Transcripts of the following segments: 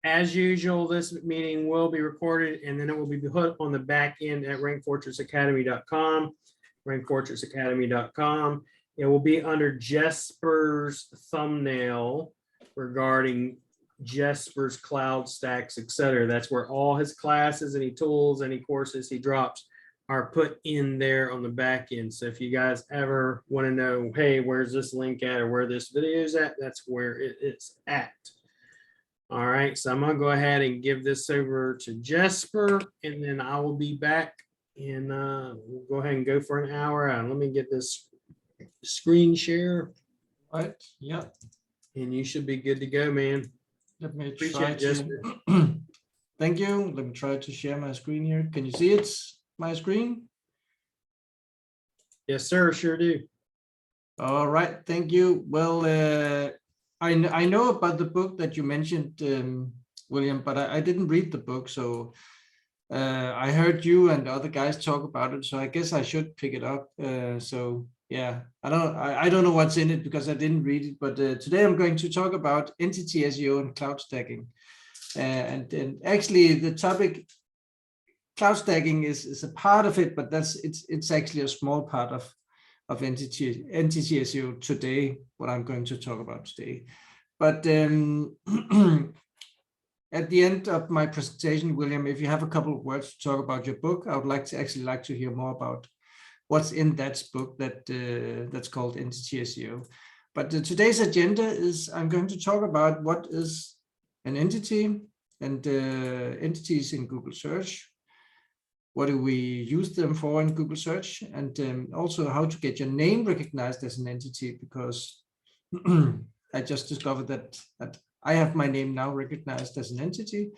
As usual, this meeting will be recorded and then it will be put on the back end at rankfortressacademy.com, rankfortressacademy.com. It will be under Jesper's thumbnail regarding Jesper's cloud stacks, etc. That's where all his classes, any tools, any courses he drops are put in there on the back end. So if you guys ever want to know, hey, where's this link at or where this video is at, that's where it is at. All right, so I'm gonna go ahead and give this over to Jesper, and then I will be back and we'll go ahead and go for an hour. Let me get this screen share. All right, yeah. And you should be good to go, man. Let me Appreciate try it, Jesper. to. Thank you. Let me try to share my screen here. Can you see it? My screen? Yes, sir. Sure do. All right. Thank you. Well, I know about the book that you mentioned, William, but I didn't read the book, so I heard you and other guys talk about it, so I guess I should pick it up. So yeah, I don't know what's in it because I didn't read it, but today I'm going to talk about entity SEO and cloud stacking, and actually the topic cloud stacking is a part of it, but it's actually a small part of entity SEO today, what I'm going to talk about today. But at the end of my presentation, William, if you have a couple of words to talk about your book, I would like to hear more about what's in that book that's called Entity SEO. But today's agenda is I'm going to talk about what is an entity and entities in Google search. What do we use them for in Google search? And also how to get your name recognized as an entity, because I just discovered that I have my name now recognized as an entity,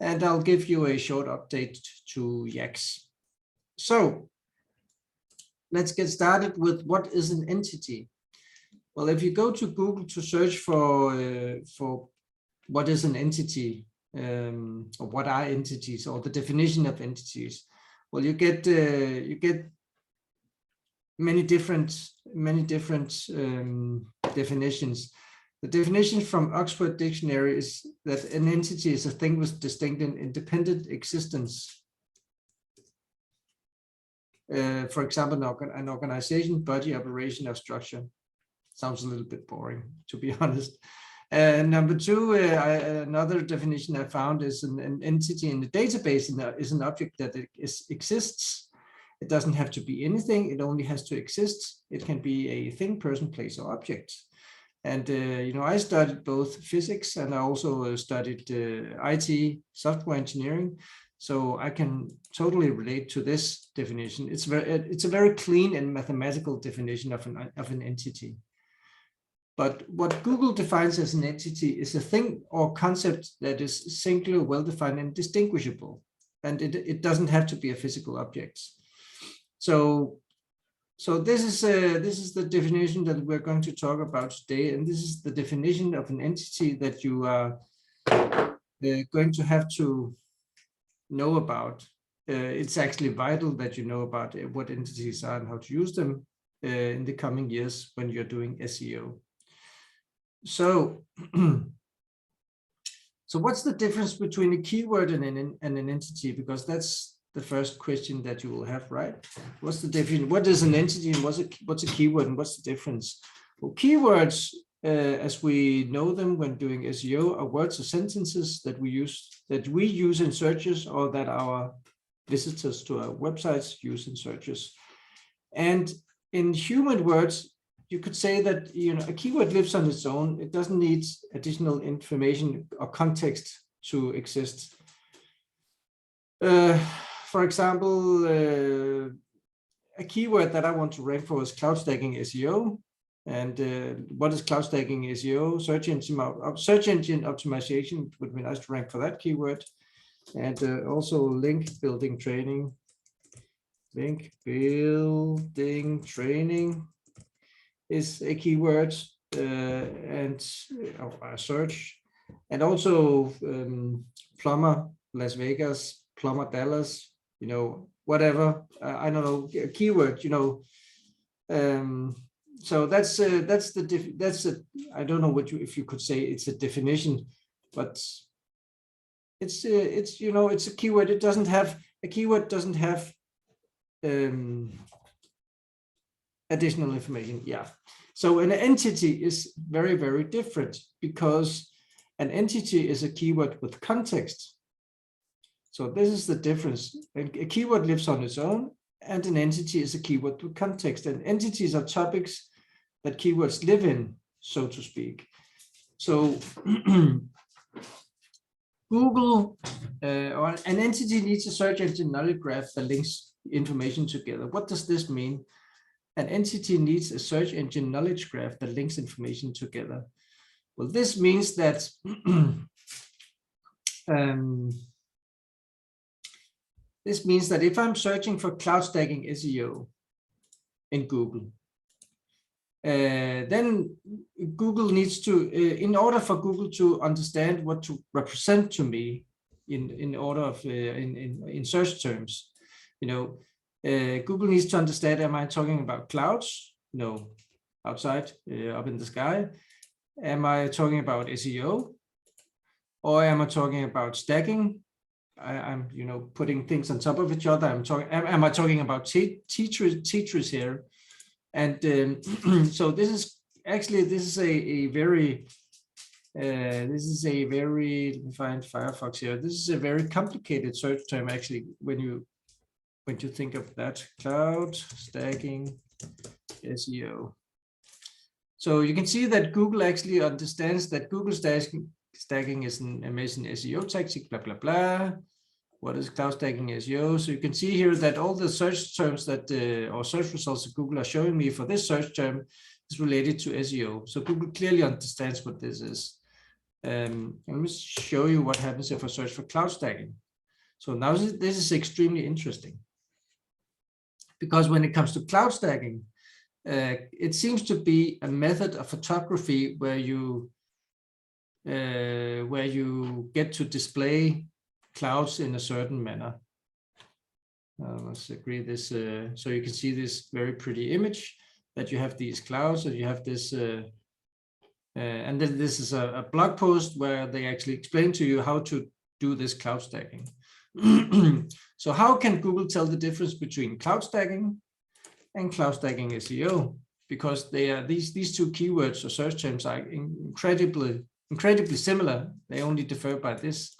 and I'll give you a short update to Yax. So let's get started with what is an entity. Well, if you go to Google to search for what is an entity, or what are entities, or the definition of entities, well, you get many different definitions. The definition from Oxford Dictionary is that an entity is a thing with distinct and independent existence. For example, an organization, body, operation, or structure. Sounds a little bit boring, to be honest. Number two, another definition I found is an entity in the database is an object that exists. It doesn't have to be anything. It only has to exist. It can be a thing, person, place, or object. And I studied both physics and I also studied IT, software engineering. So I can totally relate to this definition. It's a very clean and mathematical definition of an entity. But what Google defines as an entity is a thing or concept that is singular, well-defined, and distinguishable. And it doesn't have to be a physical object. So this is the definition that we're going to talk about today. And this is the definition of an entity that you are going to have to know about. It's actually vital that you know about what entities are and how to use them in the coming years when you're doing SEO. So what's the difference between a keyword and an entity? Because that's the first question that you will have, right? What's the difference? What is an entity and what's a keyword and what's the difference? Well, keywords, as we know them when doing SEO, are words or sentences that we use in searches, or that our visitors to our websites use in searches. And in human words, you could say that a keyword lives on its own. It doesn't need additional information or context to exist. For example, a keyword that I want to rank for is cloud stacking SEO. And what is cloud stacking SEO? Search engine optimization would be nice to rank for that keyword. And also link building training. Link building training is a keyword and search. And also plumber Las Vegas, plumber Dallas, whatever, I don't know, a keyword, so that's I don't know if you could say it's a definition, but it's it's a keyword. It doesn't have a keyword doesn't have additional information. Yeah. So an entity is very, very different, because an entity is a keyword with context. So this is the difference. A keyword lives on its own, and an entity is a keyword with context. And entities are topics that keywords live in, so to speak. So Google or an entity needs a search engine knowledge graph that links information together. What does this mean? An entity needs a search engine knowledge graph that links information together. Well, this means that if I'm searching for cloud stacking SEO in Google, then Google needs to, in order for Google to understand what to represent to me in order of in search terms, Google needs to understand: am I talking about clouds? No, outside, up in the sky. Am I talking about SEO, or am I talking about stacking? I'm putting things on top of each other. Am I talking about Tetris here? And so this is a very let me find Firefox here. This is a very complicated search term, actually, when you think of that. Cloud stacking SEO. So you can see that Google actually understands that Google stacking is an amazing SEO tactic, blah, blah, blah. What is cloud stacking SEO? So you can see here that all the search terms that, or search results that Google are showing me for this search term is related to SEO. So Google clearly understands what this is. Let me show you what happens if I search for cloud stacking. So now this is extremely interesting, because when it comes to cloud stacking, it seems to be a method of photography where you get to display clouds in a certain manner. Let's agree this. So you can see this very pretty image that you have these clouds, and you have this, and then this is a blog post where they actually explain to you how to do this cloud stacking. So how can Google tell the difference between cloud stacking and cloud stacking SEO? Because they are these two keywords or search terms are incredibly similar. They only differ by this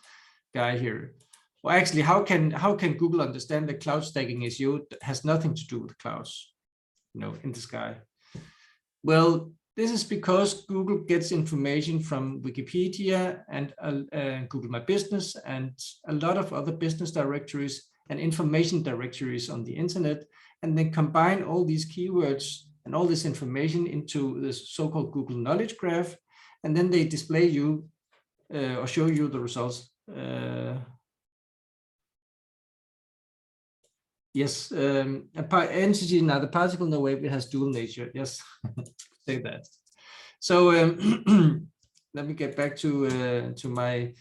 guy here. Well, actually, how can Google understand that cloud stacking SEO has nothing to do with clouds, in the sky? Well, this is because Google gets information from Wikipedia and Google My Business and a lot of other business directories and information directories on the internet, and then combine all these keywords and all this information into this so-called Google Knowledge Graph, and then they display you or show you the results. Yes, entity, now the particle in the wave, it has dual nature. Yes, say that. So let me get back to my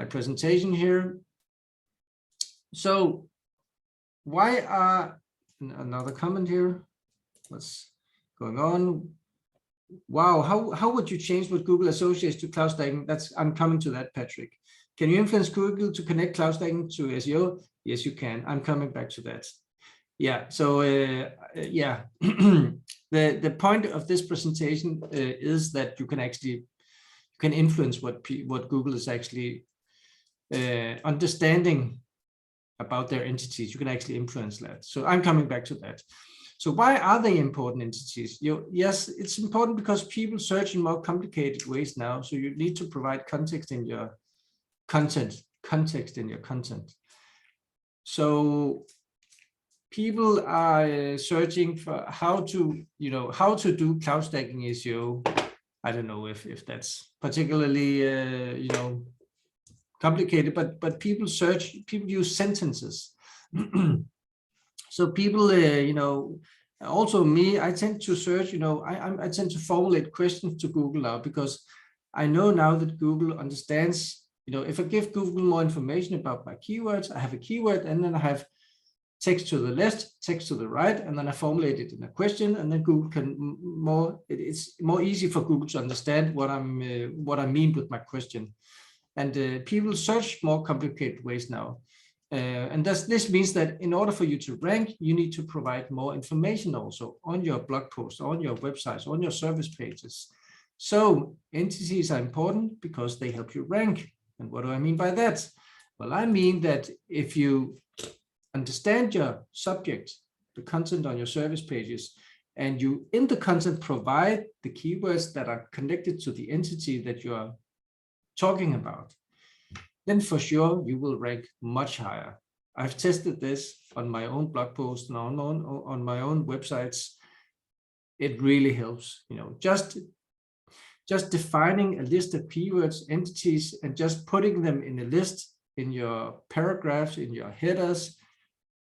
presentation here. So why are, another comment here, what's going on? Wow, how would you change what Google associates to cloud stacking? I'm coming to that, Patrick. Can you influence Google to connect cloud stacking to SEO? Yes, you can. I'm coming back to that. Yeah, so yeah, the point of this presentation is that you can influence what Google is actually understanding about their entities. You can actually influence that. So I'm coming back to that. So why are they important entities? Yes, it's important because people search in more complicated ways now. So you need to provide context in your content. So people are searching for how to do cloud stacking SEO. I don't know if that's particularly complicated, but people use sentences. So people, also me, I tend to search, I tend to formulate questions to Google now, because I know now that Google understands, if I give Google more information about my keywords, I have a keyword, and then I have text to the left, text to the right, and then I formulate it in a question, and then Google can it's more easy for Google to understand what I mean with my question. And people search more complicated ways now. And this means that in order for you to rank, you need to provide more information also on your blog posts, on your websites, on your service pages. So entities are important because they help you rank. And what do I mean by that? Well, I mean that if you understand your subject, the content on your service pages, and you in the content provide the keywords that are connected to the entity that you are talking about, then for sure you will rank much higher. I've tested this on my own blog posts and on my own websites. It really helps, just defining a list of keywords, entities, and just putting them in a list in your paragraphs, in your headers.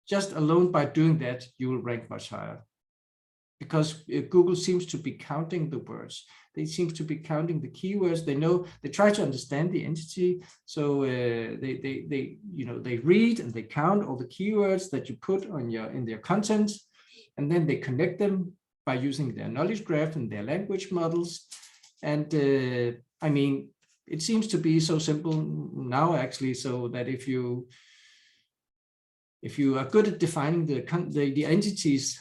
Just alone by doing that, you will rank much higher. Because Google seems to be counting the words. They seem to be counting the keywords. They know, they try to understand the entity. So they read and they count all the keywords that you put in their content, and then they connect them by using their knowledge graph and their language models. And I mean, it seems to be so simple now, actually, so that if you are good at defining the entities,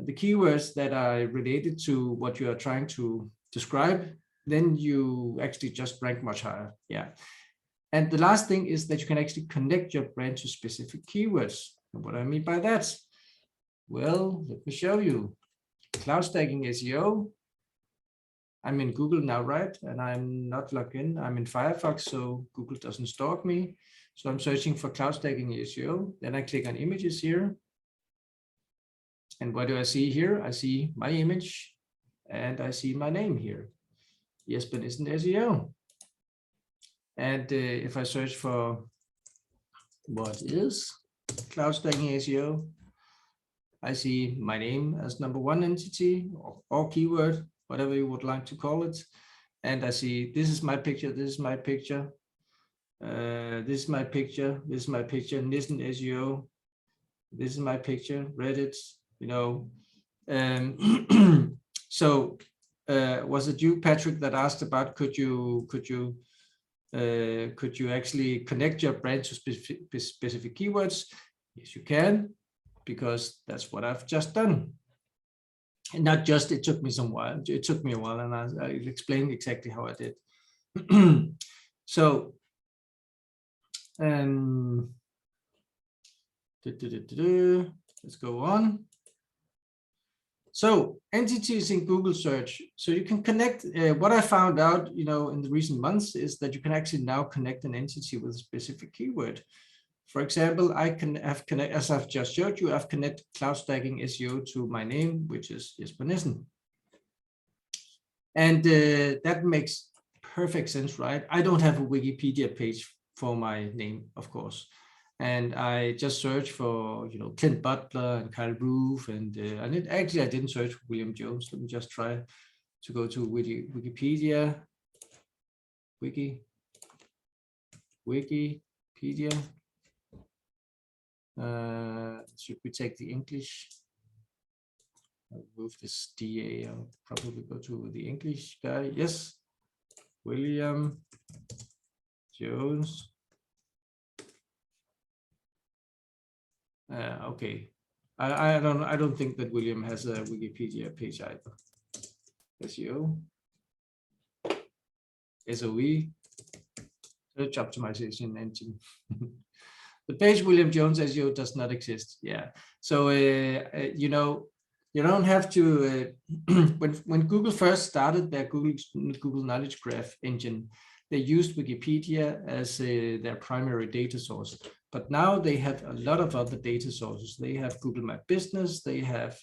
the keywords that are related to what you are trying to describe, then you actually just rank much higher. Yeah. And the last thing is that you can actually connect your brand to specific keywords. And what I mean by that? Well, let me show you. Cloud stacking SEO. I'm in Google now, right? And I'm not logged in. I'm in Firefox, so Google doesn't stalk me. So I'm searching for cloud stacking SEO. Then I click on images here. And what do I see here? I see my image and I see my name here. Jesper Nissen SEO. And if I search for what is cloud stacking SEO, I see my name as number one entity or keyword, whatever you would like to call it. And I see this is my picture, this is my picture, this is my picture, this is my picture, Nissen SEO, this is my picture, Reddit. So was it you, Patrick, that asked about could you actually connect your brand to specific keywords? Yes, you can, because that's what I've just done. And not just, it took me a while, and I'll explain exactly how I did. So let's go on. So entities in Google search. So you can connect, what I found out, in the recent months is that you can actually now connect an entity with a specific keyword. For example, I can have connect, as I've just showed you, I've connected cloud stacking SEO to my name, which is Jesper Nissen. And that makes perfect sense, right? I don't have a Wikipedia page for my name, of course. And I just searched for, Clint Butler and Kyle Roof, and I didn't search for William Jones. Let me just try to go to Wikipedia. Wikipedia. Should we take the English? I'll move this DA. I'll probably go to the English guy. Yes, William Jones. Okay, I don't think that William has a Wikipedia page either. SEO, SOE, search optimization engine. The page William Jones SEO does not exist. Yeah, so you don't have to. When Google first started their Google Knowledge Graph engine, they used Wikipedia as their primary data source. But now they have a lot of other data sources. They have Google My Business. They have,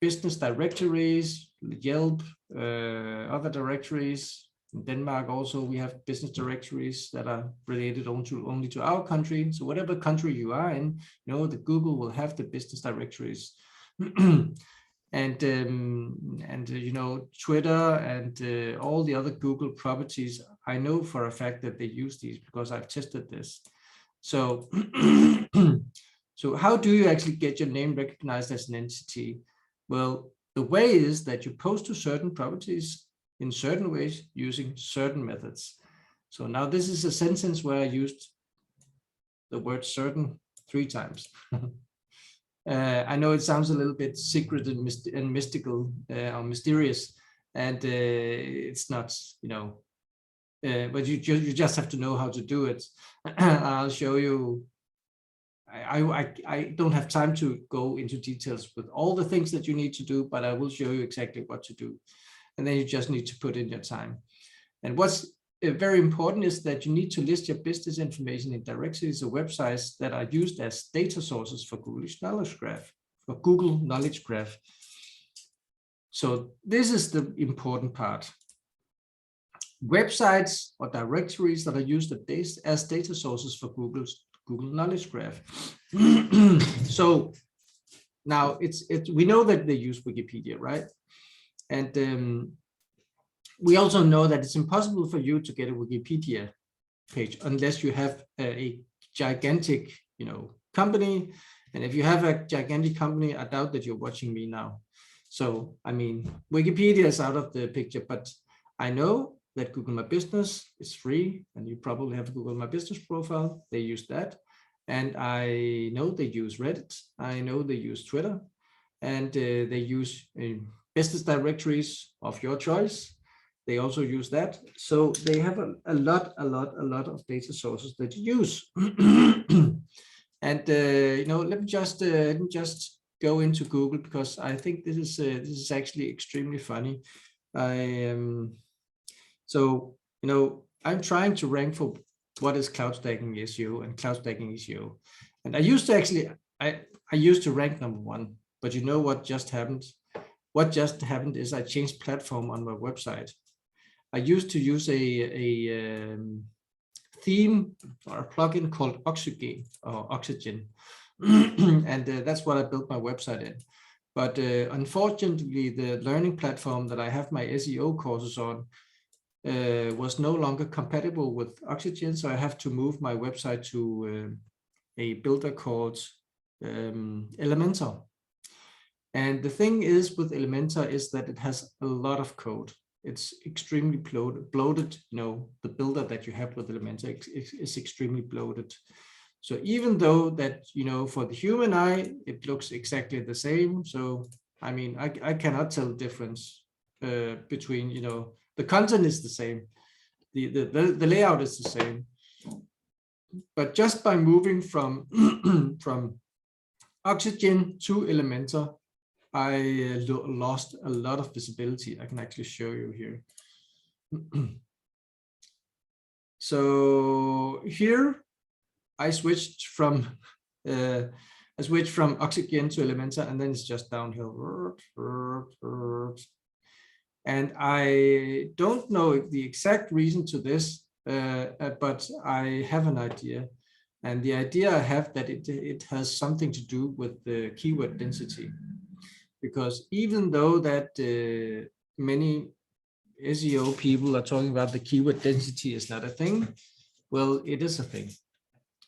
business directories, Yelp, other directories. In Denmark also, we have business directories that are related only to our country. So whatever country you are in, the Google will have the business directories. And Twitter and all the other Google properties, I know for a fact that they use these because I've tested this. So, so how do you actually get your name recognized as an entity? Well, the way is that you post to certain properties in certain ways using certain methods. So now this is a sentence where I used the word certain 3 times. I know it sounds a little bit secret and, mystical or mysterious, and it's not, you know, but you just have to know how to do it. I'll show you. I don't have time to go into details with all the things that you need to do, but I will show you exactly what to do. And then you just need to put in your time. And what's very important is that you need to list your business information in directories or websites that are used as data sources for Google Knowledge Graph. So this is the important part. Websites or directories that are used as data sources for Google Knowledge Graph. So now we know that they use Wikipedia, right? And we also know that it's impossible for you to get a Wikipedia page unless you have a gigantic, you know, company. And if you have a gigantic company, I doubt that you're watching me now. So, I mean, Wikipedia is out of the picture, but I know that Google My Business is free, and you probably have a Google My Business profile. They use that. And I know they use Reddit. I know they use Twitter, and they use business directories of your choice. They also use that. So they have a lot of data sources that you use. And you know, let me just go into Google, because I think this is actually extremely funny. So, you know, I'm trying to rank for what is cloud stacking SEO and cloud stacking SEO. And I used to actually, I used to rank #1, but you know what just happened? What just happened is I changed platform on my website. I used to use a theme or a plugin called Oxygen. And that's what I built my website in. But unfortunately, the learning platform that I have my SEO courses on was no longer compatible with Oxygen, so I have to move my website to a builder called Elementor. And the thing is with Elementor is that it has a lot of code. It's extremely bloated. You know, the builder that you have with Elementor is extremely bloated. So even though that, you know, for the human eye, it looks exactly the same. So, I mean, I cannot tell the difference between, you know, the content is the same. The layout is the same. But just by moving from, from Oxygen to Elementor, I lost a lot of visibility. I can actually show you here. So here I switched from Oxygen to Elementor, and then it's just downhill. And I don't know the exact reason to this, but I have an idea. And the idea I have that it has something to do with the keyword density. Because even though that many SEO people are talking about the keyword density is not a thing, well, it is a thing.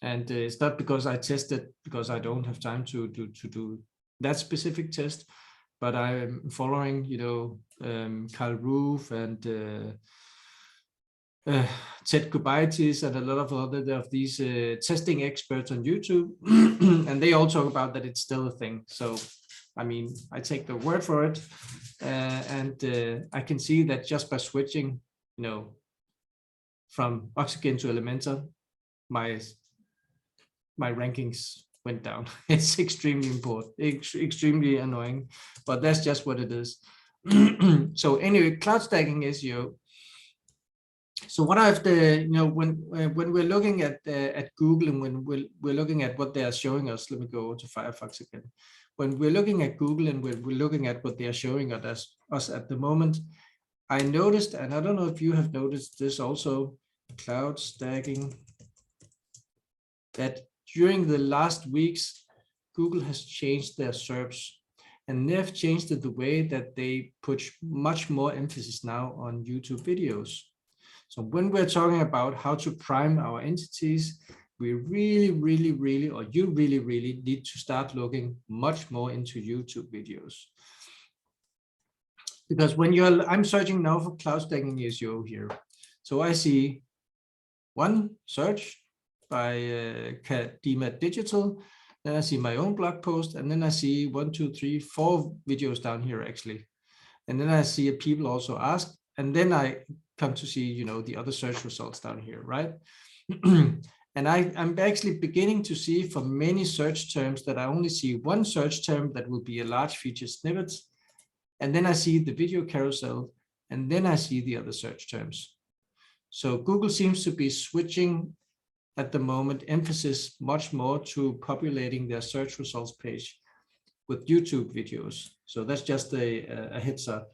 And it's not because I tested, because I don't have time to do that specific test, but I'm following, you know, Carl Roof and Ted Kubaitis and a lot of other of these testing experts on YouTube, and they all talk about that it's still a thing. So, I mean, I take the word for it, and I can see that just by switching, you know, from Oxygen to Elementor, my rankings went down. It's extremely important, extremely annoying, but that's just what it is. So anyway, cloud stacking SEO. So what I've you know, when we're looking at Google, and when we're looking at what they are showing us, let me go to Firefox again. When we're looking at Google and we're looking at what they are showing us at the moment, I noticed, and I don't know if you have noticed this also, cloud stacking, that during the last weeks, Google has changed their SERPs, and they've changed it the way that they put much more emphasis now on YouTube videos. So when we're talking about how to prime our entities, we really, or you really need to start looking much more into YouTube videos. Because when I'm searching now for cloud stacking SEO here. So I see one search by Kadima Digital. Then I see my own blog post, and then I see 1, 2, 3, 4 videos down here actually. And then I see people also ask, and then I come to see, you know, the other search results down here, right? And I'm actually beginning to see for many search terms that I only see one search term that will be a large feature snippet. And then I see the video carousel, and then I see the other search terms. So Google seems to be switching at the moment emphasis much more to populating their search results page with YouTube videos. So that's just a heads up.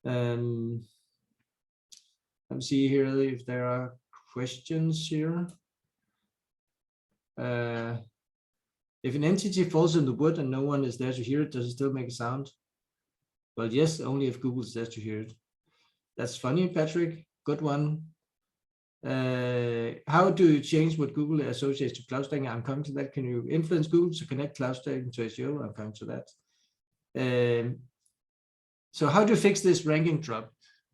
Let me see here if there are questions here. If an entity falls in the wood and no one is there to hear it, does it still make a sound? Well, yes, only if Google is there to hear it. That's funny, Patrick. Good one. How do you change what Google associates to cloud stacking? I'm coming to that. Can you influence Google to connect cloud stacking to SEO? I'm coming to that. So how do you fix this ranking drop?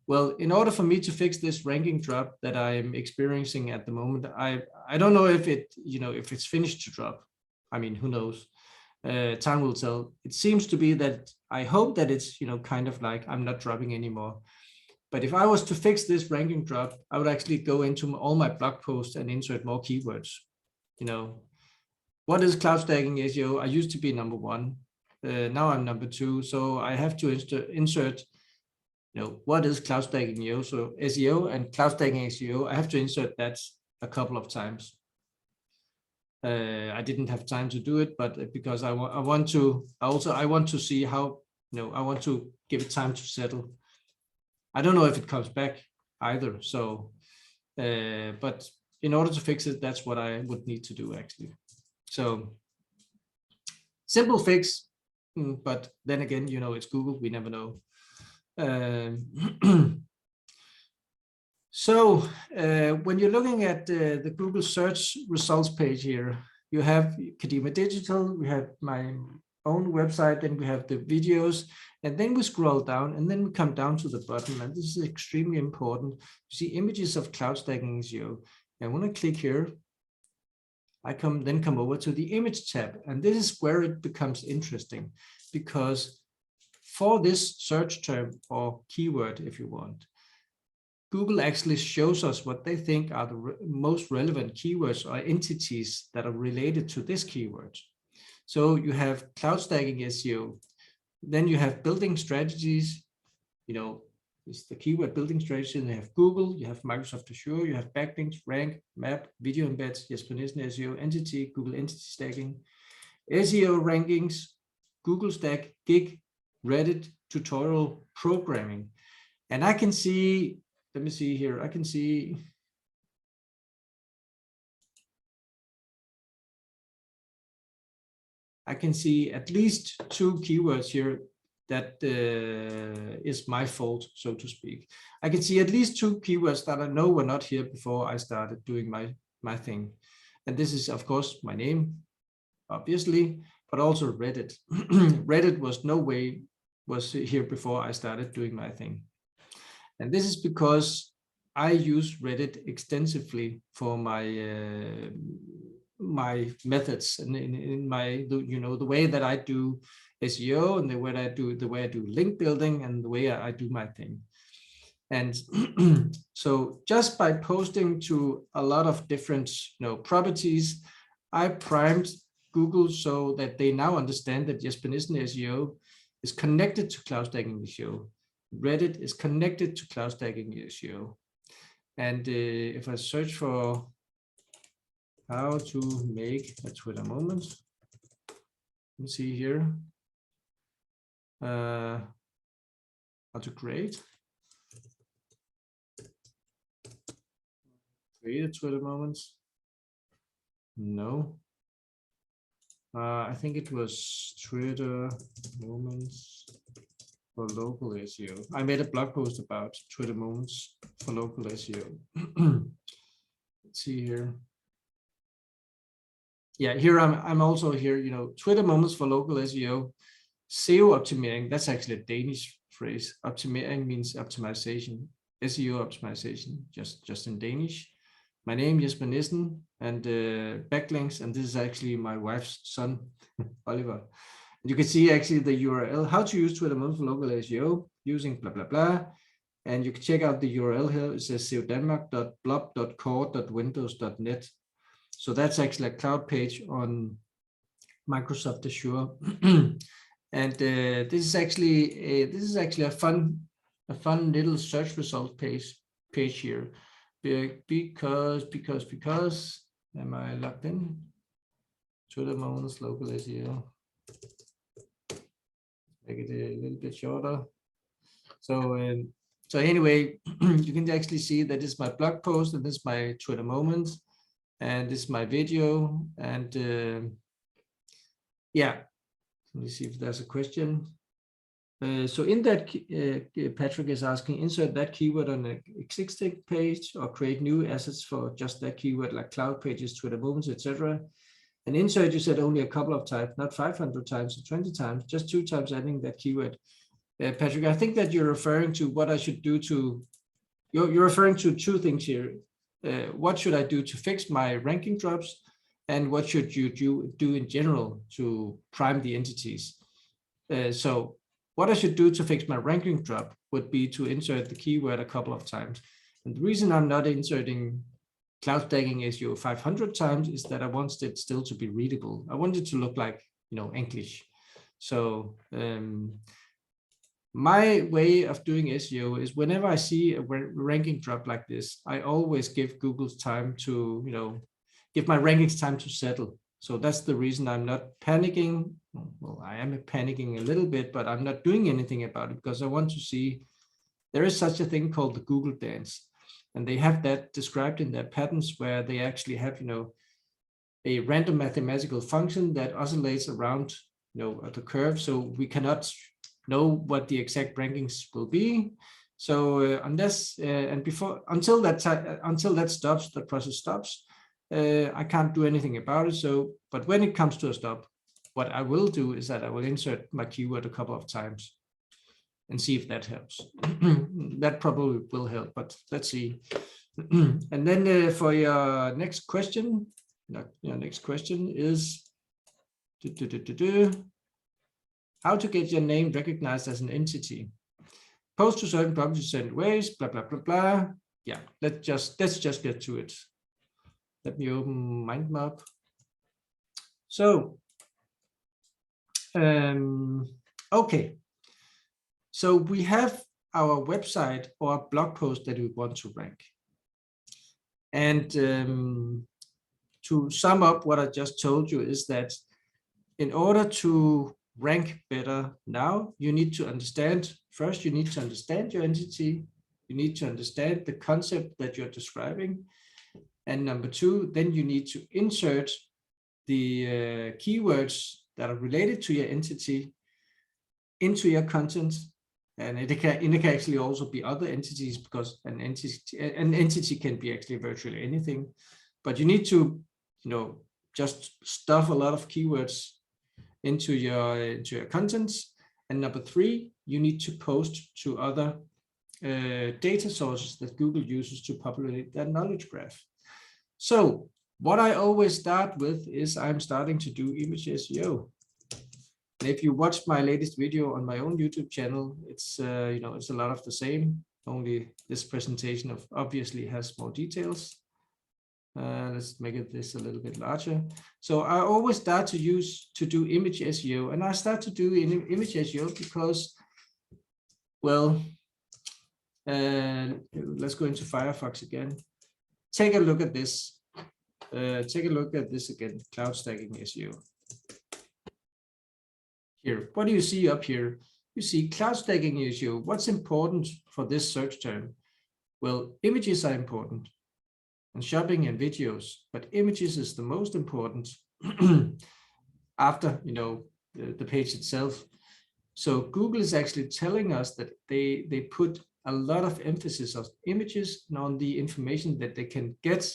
Well, in order for me to fix this ranking drop that I'm experiencing at the moment, I don't know if it, you know, if it's finished to drop. I mean, who knows? Time will tell. It seems to be that I hope that it's, you know, kind of like I'm not dropping anymore. But if I was to fix this ranking drop, I would actually go into all my blog posts and insert more keywords. You know, what is cloud stacking SEO? I used to be number 1. Now I'm number 2. So I have to insert, you know, what is cloud stacking SEO and cloud stacking SEO. I have to insert that a couple of times. I didn't have time to do it, but because I want to see how, you know, I want to give it time to settle. I don't know if it comes back either. So, but in order to fix it, that's what I would need to do actually. So simple fix, but then again, you know, it's Google, we never know. So when you're looking at the Google search results page here, you have Kadima Digital, we have my own website, then we have the videos, and then we scroll down, and then we come down to the bottom, and this is extremely important. You see images of cloud stacking SEO, and when I click here, I come over to the image tab, and this is where it becomes interesting, because for this search term or keyword, if you want, Google actually shows us what they think are the most relevant keywords or entities that are related to this keyword. So you have cloud stacking SEO, then you have building strategies, you know, it's the keyword building strategy, and you have Google, you have Microsoft Azure, you have backlinks, rank, map, video embeds, Jesper Nielsen SEO, entity, Google entity stacking, SEO rankings, Google Stack, gig, Reddit, tutorial, programming. And I can see, let me see here, I can see at least 2 keywords here that is my fault, so to speak. I can see at least 2 keywords that I know were not here before I started doing my thing. And this is, of course, my name, obviously, but also Reddit. Reddit was here before I started doing my thing. And this is because I use Reddit extensively for my my methods and in my, you know, the way that I do SEO and the way I do link building and the way I do my thing. And so just by posting to a lot of different, you know, properties, I primed Google so that they now understand that Jesper Nielsen SEO is connected to cloud stacking SEO. Reddit is connected to cloud stacking SEO. And if I search for how to make a Twitter moment, let's see here, how to create a Twitter moment. No, I think it was Twitter moments for local SEO. I made a blog post about Twitter moments for local SEO. Let's see here. Yeah, here I'm also here, you know, Twitter moments for local SEO, SEO optimering, that's actually a Danish phrase. Optimering means optimization, SEO optimization, just in Danish. my name Jesper Nissen, and backlinks, and this is actually my wife's son, Oliver. And you can see actually the URL, how to use Twitter Moments for local SEO using blah, blah, blah. And you can check out the URL here. It says seodenmark.blob.core.windows.net. So that's actually a cloud page on Microsoft Azure. And this is actually a fun little search result page here, because am I logged in? Twitter Moments local SEO. Make it a little bit shorter. So anyway, you can actually see that this is my blog post, and this is my Twitter Moments, and this is my video. And yeah, let me see if there's a question. So in that, Patrick is asking, insert that keyword on an existing page or create new assets for just that keyword, like cloud pages, Twitter Moments, etc. And insert, you said only a couple of times, not 500 times or 20 times, just 2 times adding that keyword. Patrick, I think that you're referring to what I should do to, you're referring to 2 things here. What should I do to fix my ranking drops? And what should you do in general to prime the entities? So what I should do to fix my ranking drop would be to insert the keyword a couple of times. And the reason I'm not inserting cloud stacking SEO 500 times is that I want it still to be readable. I want it to look like, English. So my way of doing SEO is whenever I see a ranking drop like this, I always give Google's time to, give my rankings time to settle. So that's the reason I'm not panicking. Well, I am panicking a little bit, but I'm not doing anything about it because I want to see, there is such a thing called the Google dance. And they have that described in their patents where they actually have, a random mathematical function that oscillates around, the curve. So we cannot know what the exact rankings will be. So until that stops, the process stops, I can't do anything about it. So, but when it comes to a stop, what I will do is that I will insert my keyword a couple of times and see if that helps. That probably will help, but let's see. And then for your next question, your next question is how to get your name recognized as an entity. Post to certain properties certain ways, blah, blah, blah, blah. Yeah, let's just get to it. Let me open MindMap. So, okay. So we have our website or a blog post that we want to rank. And to sum up what I just told you is that in order to rank better now, you need to understand, first you need to understand your entity, you need to understand the concept that you're describing. And number 2, then you need to insert the keywords that are related to your entity into your content. And it can actually also be other entities, because an entity can be actually virtually anything. But you need to, just stuff a lot of keywords into your contents. And number 3, you need to post to other data sources that Google uses to populate their knowledge graph. So what I always start with is I'm starting to do image SEO. And if you watch my latest video on my own YouTube channel, it's it's a lot of the same, only this presentation obviously has more details. Let's make this a little bit larger. So I always start to do image SEO, and I start to do image SEO because, well, let's go into Firefox again. Take a look at this. Take a look at this again, cloud stacking SEO. Here, what do you see up here? You see cloud stacking SEO. What's important for this search term? Well, images are important, and shopping and videos, but images is the most important after the page itself. So Google is actually telling us that they put a lot of emphasis on images and on the information that they can get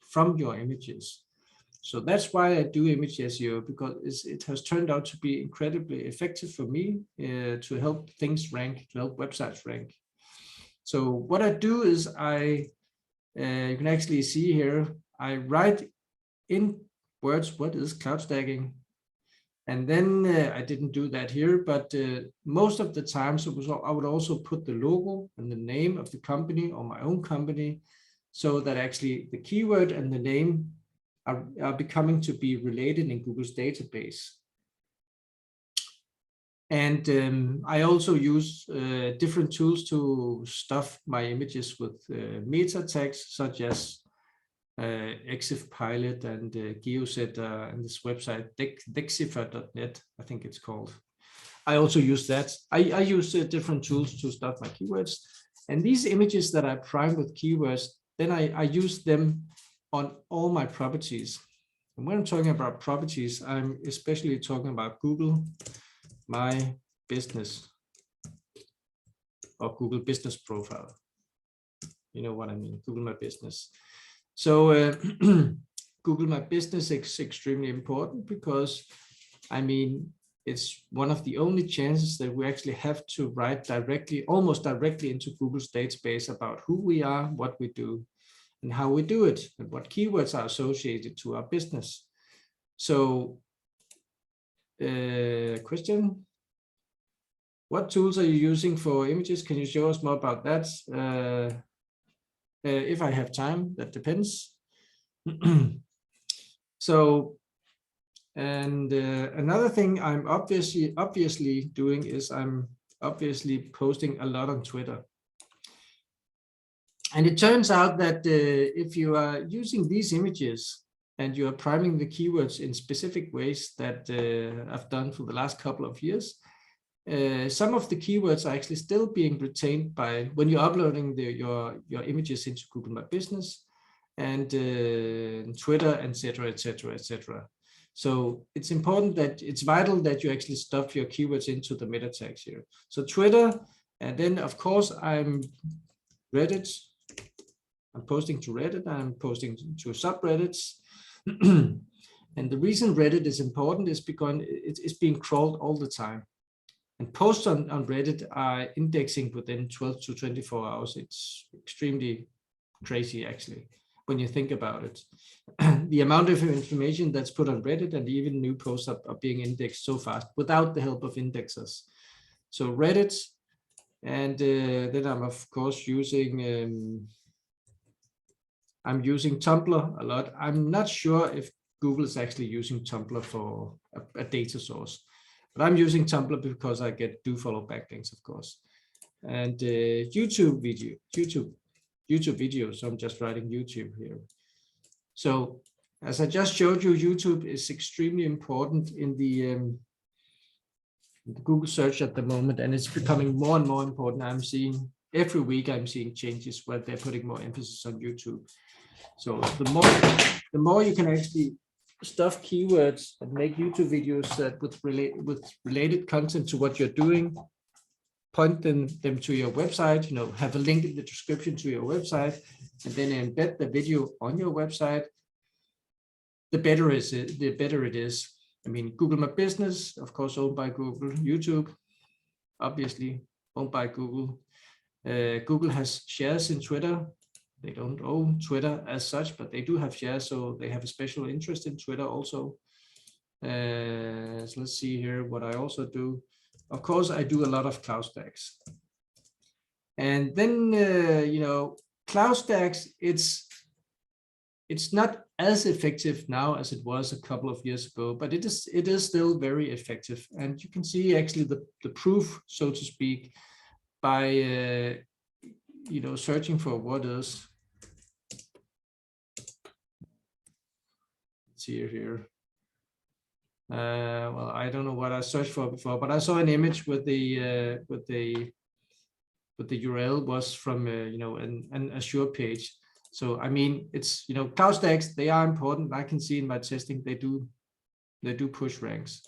from your images. So that's why I do image SEO, because it has turned out to be incredibly effective for me to help things rank, to help websites rank. So what I do is I you can actually see here, I write in words, what is cloud stacking? And then I didn't do that here, but most of the times I would also put the logo and the name of the company or my own company, so that actually the keyword and the name are becoming to be related in Google's database. And I also use different tools to stuff my images with meta tags, such as EXIF Pilot and GeoSetter and this website dexifer.net, I think it's called. I also use that. I use different tools to stuff my keywords. And these images that I prime with keywords, then I use them on all my properties. And when I'm talking about properties, I'm especially talking about Google My Business or Google Business Profile. You know what I mean, Google My Business. So Google My Business is extremely important because, I mean, it's one of the only chances that we actually have to write directly, almost directly into Google's database about who we are, what we do, and how we do it, and what keywords are associated to our business. So, question, what tools are you using for images? Can you show us more about that? If I have time, that depends. So, and another thing I'm obviously doing is I'm obviously posting a lot on Twitter. And it turns out that if you are using these images and you are priming the keywords in specific ways that I've done for the last couple of years, some of the keywords are actually still being retained by when you're uploading your images into Google My Business and Twitter, etc., etc., etc. So it's important that it's vital that you actually stuff your keywords into the meta tags here. So Twitter, and then of course I'm Reddit. I'm posting to Reddit. I'm posting to subreddits. And the reason Reddit is important is because it's being crawled all the time. And posts on Reddit are indexing within 12 to 24 hours. It's extremely crazy, actually, when you think about it. The amount of information that's put on Reddit and even new posts are being indexed so fast without the help of indexers. So Reddit, and then I'm of course using I'm using Tumblr a lot. I'm not sure if Google is actually using Tumblr for a data source, but I'm using Tumblr because I do follow backlinks, of course. And YouTube videos. So I'm just writing YouTube here. So as I just showed you, YouTube is extremely important in the Google search at the moment, and it's becoming more and more important. I'm seeing every week I'm seeing changes where they're putting more emphasis on YouTube. So the more you can actually stuff keywords and make YouTube videos that with related content to what you're doing, point them to your website, have a link in the description to your website, and then embed the video on your website, the better it is. I mean, Google My Business, of course, owned by Google. YouTube, obviously owned by Google. Google has shares in Twitter. They don't own Twitter as such, but they do have shares, so they have a special interest in Twitter also. So let's see here what I also do. Of course, I do a lot of cloud stacks. And then, cloud stacks, it's not as effective now as it was a couple of years ago, but it is still very effective. And you can see actually the proof, so to speak, by searching for what is. Let's see here. Well, I don't know what I searched for before, but I saw an image with the URL was from an Azure page. So I mean, it's cloud stacks, they are important. I can see in my testing they do push ranks.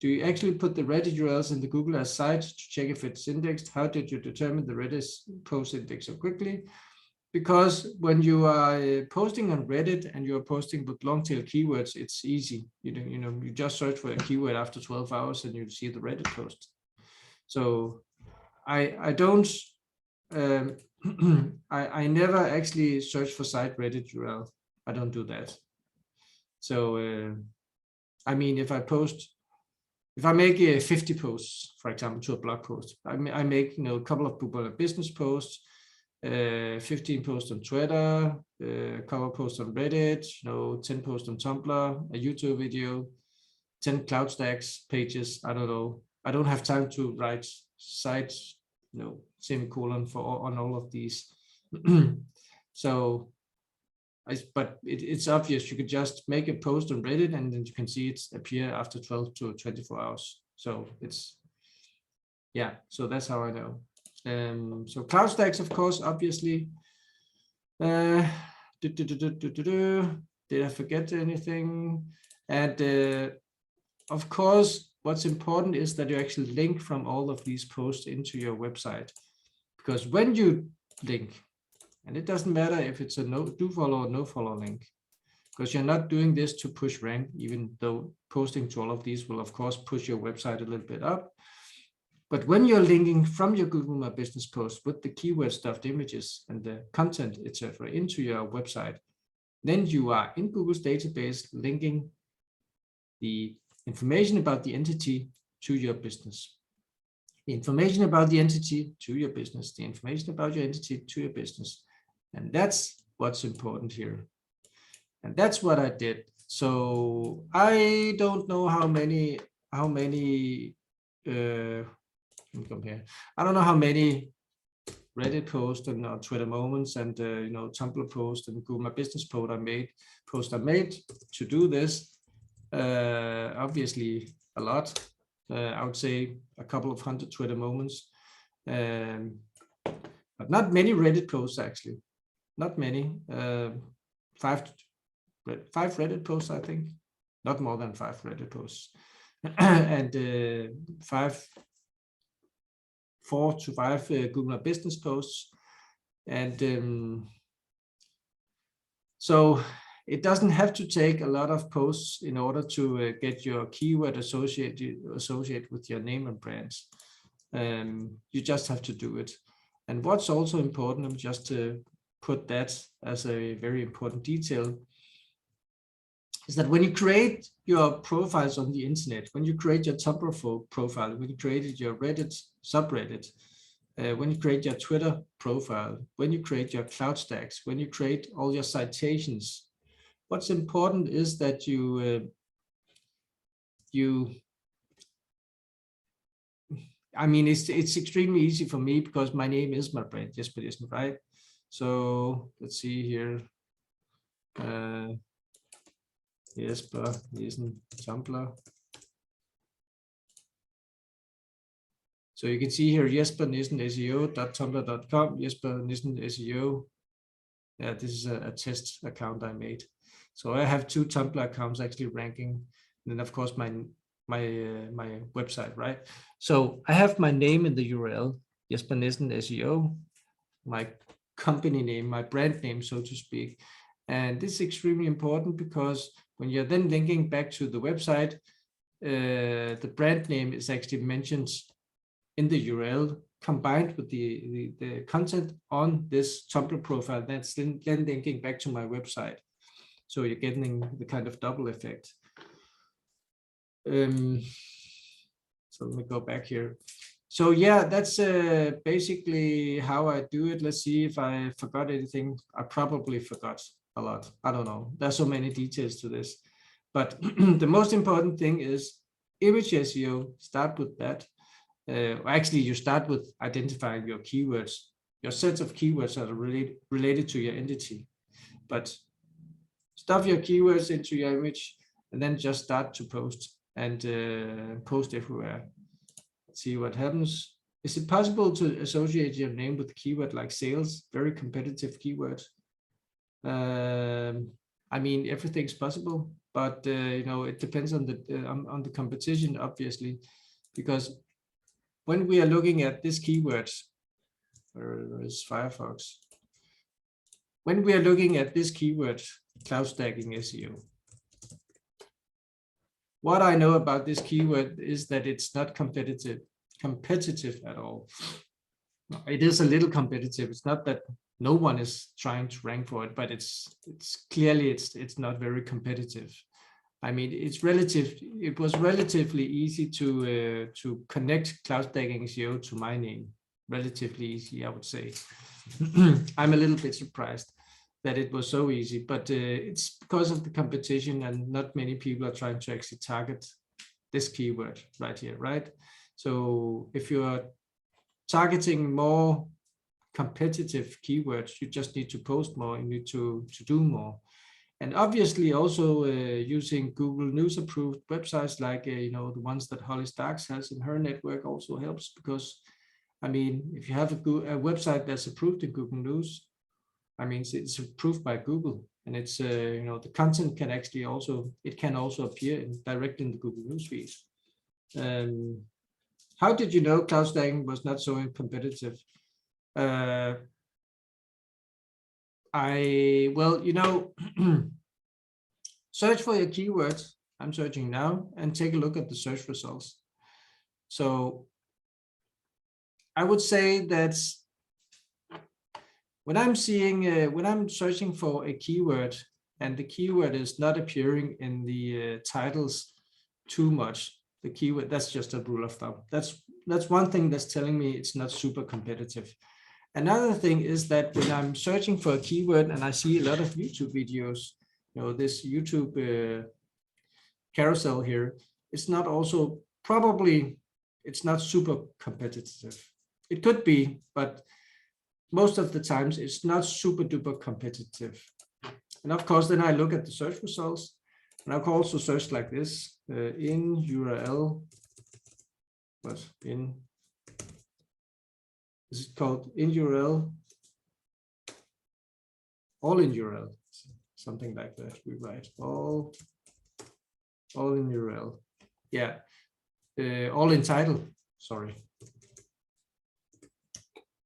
Do you actually put the Reddit URLs in the Google as sites to check if it's indexed? How did you determine the Reddit post index so quickly? Because when you are posting on Reddit and you're posting with long tail keywords, it's easy. You just search for a keyword after 12 hours and you see the Reddit post. So I don't I never actually search for site Reddit URL. I don't do that. So I mean, if I make 50 posts, for example, to a blog post, I make a couple of popular business posts, 15 posts on Twitter, a couple of posts on Reddit, 10 posts on Tumblr, a YouTube video, 10 cloud stacks pages. I don't know. I don't have time to write sites, semicolon on all of these. So, but it's obvious. You could just make a post on Reddit and then you can see it appear after 12 to 24 hours. So so that's how I know. So cloud stacks, of course, obviously. Did I forget anything? And of course, what's important is that you actually link from all of these posts into your website. Because when you link, and it doesn't matter if it's a do follow or no follow link, because you're not doing this to push rank, even though posting to all of these will, of course, push your website a little bit up. But when you're linking from your Google My Business post with the keyword stuffed images and the content, etc., into your website, then you are in Google's database linking the information about the entity to your business. The information about the entity to your business, the information about your entity to your business. And that's what's important here. And that's what I did. So I don't know how many compare. I don't know how many Reddit posts and Twitter moments and Tumblr posts and Google My Business post I made to do this. Obviously a lot. I would say a couple of hundred Twitter moments, but not many Reddit posts actually. Not many. 5 Reddit posts, I think. Not more than 5 Reddit posts, and 4 to 5 Google My Business posts, and so it doesn't have to take a lot of posts in order to get your keyword associated with your name and brands. You just have to do it. And what's also important, just to put that as a very important detail, is that when you create your profiles on the internet, when you create your Tumblr profile, when you created your Reddit subreddit, when you create your Twitter profile, when you create your cloud stacks, when you create all your citations, what's important is that I mean, it's extremely easy for me because my name is my brand, Jesper Nissen, right? So let's see here. Jesper Nissen Tumblr. So you can see here Jesper Nissen SEO.tumblr.com, Jesper Nissen SEO. Yeah, this is a test account I made. So I have 2 Tumblr accounts actually ranking, and then of course my website, right? So I have my name in the URL, Jesper Nissen SEO, my company name, my brand name, so to speak. And this is extremely important because when you're then linking back to the website, the brand name is actually mentioned in the URL combined with the content on this Tumblr profile that's then linking back to my website. So you're getting the kind of double effect. So let me go back here. So yeah, that's basically how I do it. Let's see if I forgot anything. I probably forgot a lot. I don't know. There's so many details to this. But the most important thing is image SEO. Start with that. Actually, you start with identifying your keywords. Your sets of keywords are related to your entity. But stuff your keywords into your image and then just start to post and post everywhere. Let's see what happens. Is it possible to associate your name with a keyword like sales? Very competitive keyword. I mean, everything's possible, but it depends on the competition, obviously, because when we are looking at this keyword, where is Firefox? When we are looking at this keyword, cloud stacking SEO, what I know about this keyword is that it's not competitive at all. It is a little competitive. It's not that no one is trying to rank for it, but it's clearly it's not very competitive. I mean, it was relatively easy to connect Cloud Stacking SEO to my name. Relatively easy, I would say. I'm a little bit surprised that it was so easy, but it's because of the competition, and not many people are trying to actually target this keyword right here, right? So if you are targeting more competitive keywords, you just need to post more, you need to do more. And obviously also using Google News approved websites like the ones that Holly Starks has in her network also helps, because I mean, if you have a website that's approved in Google News, I mean, it's approved by Google, and it's the content can actually also appear directly in the Google News feed. How did you know cloud stacking was not so competitive? Search for your keywords. I'm searching now, and take a look at the search results. So I would say that when I'm searching for a keyword and the keyword is not appearing in the titles too much, the keyword, that's just a rule of thumb. That's one thing that's telling me it's not super competitive. Another thing is that when I'm searching for a keyword and I see a lot of YouTube videos, this YouTube carousel here, it's not super competitive. It could be, but most of the times it's not super duper competitive. And of course, then I look at the search results, and I can also search like this in URL, this is called in URL, all in URL, something like that. We write all in URL. Yeah, all in title, sorry.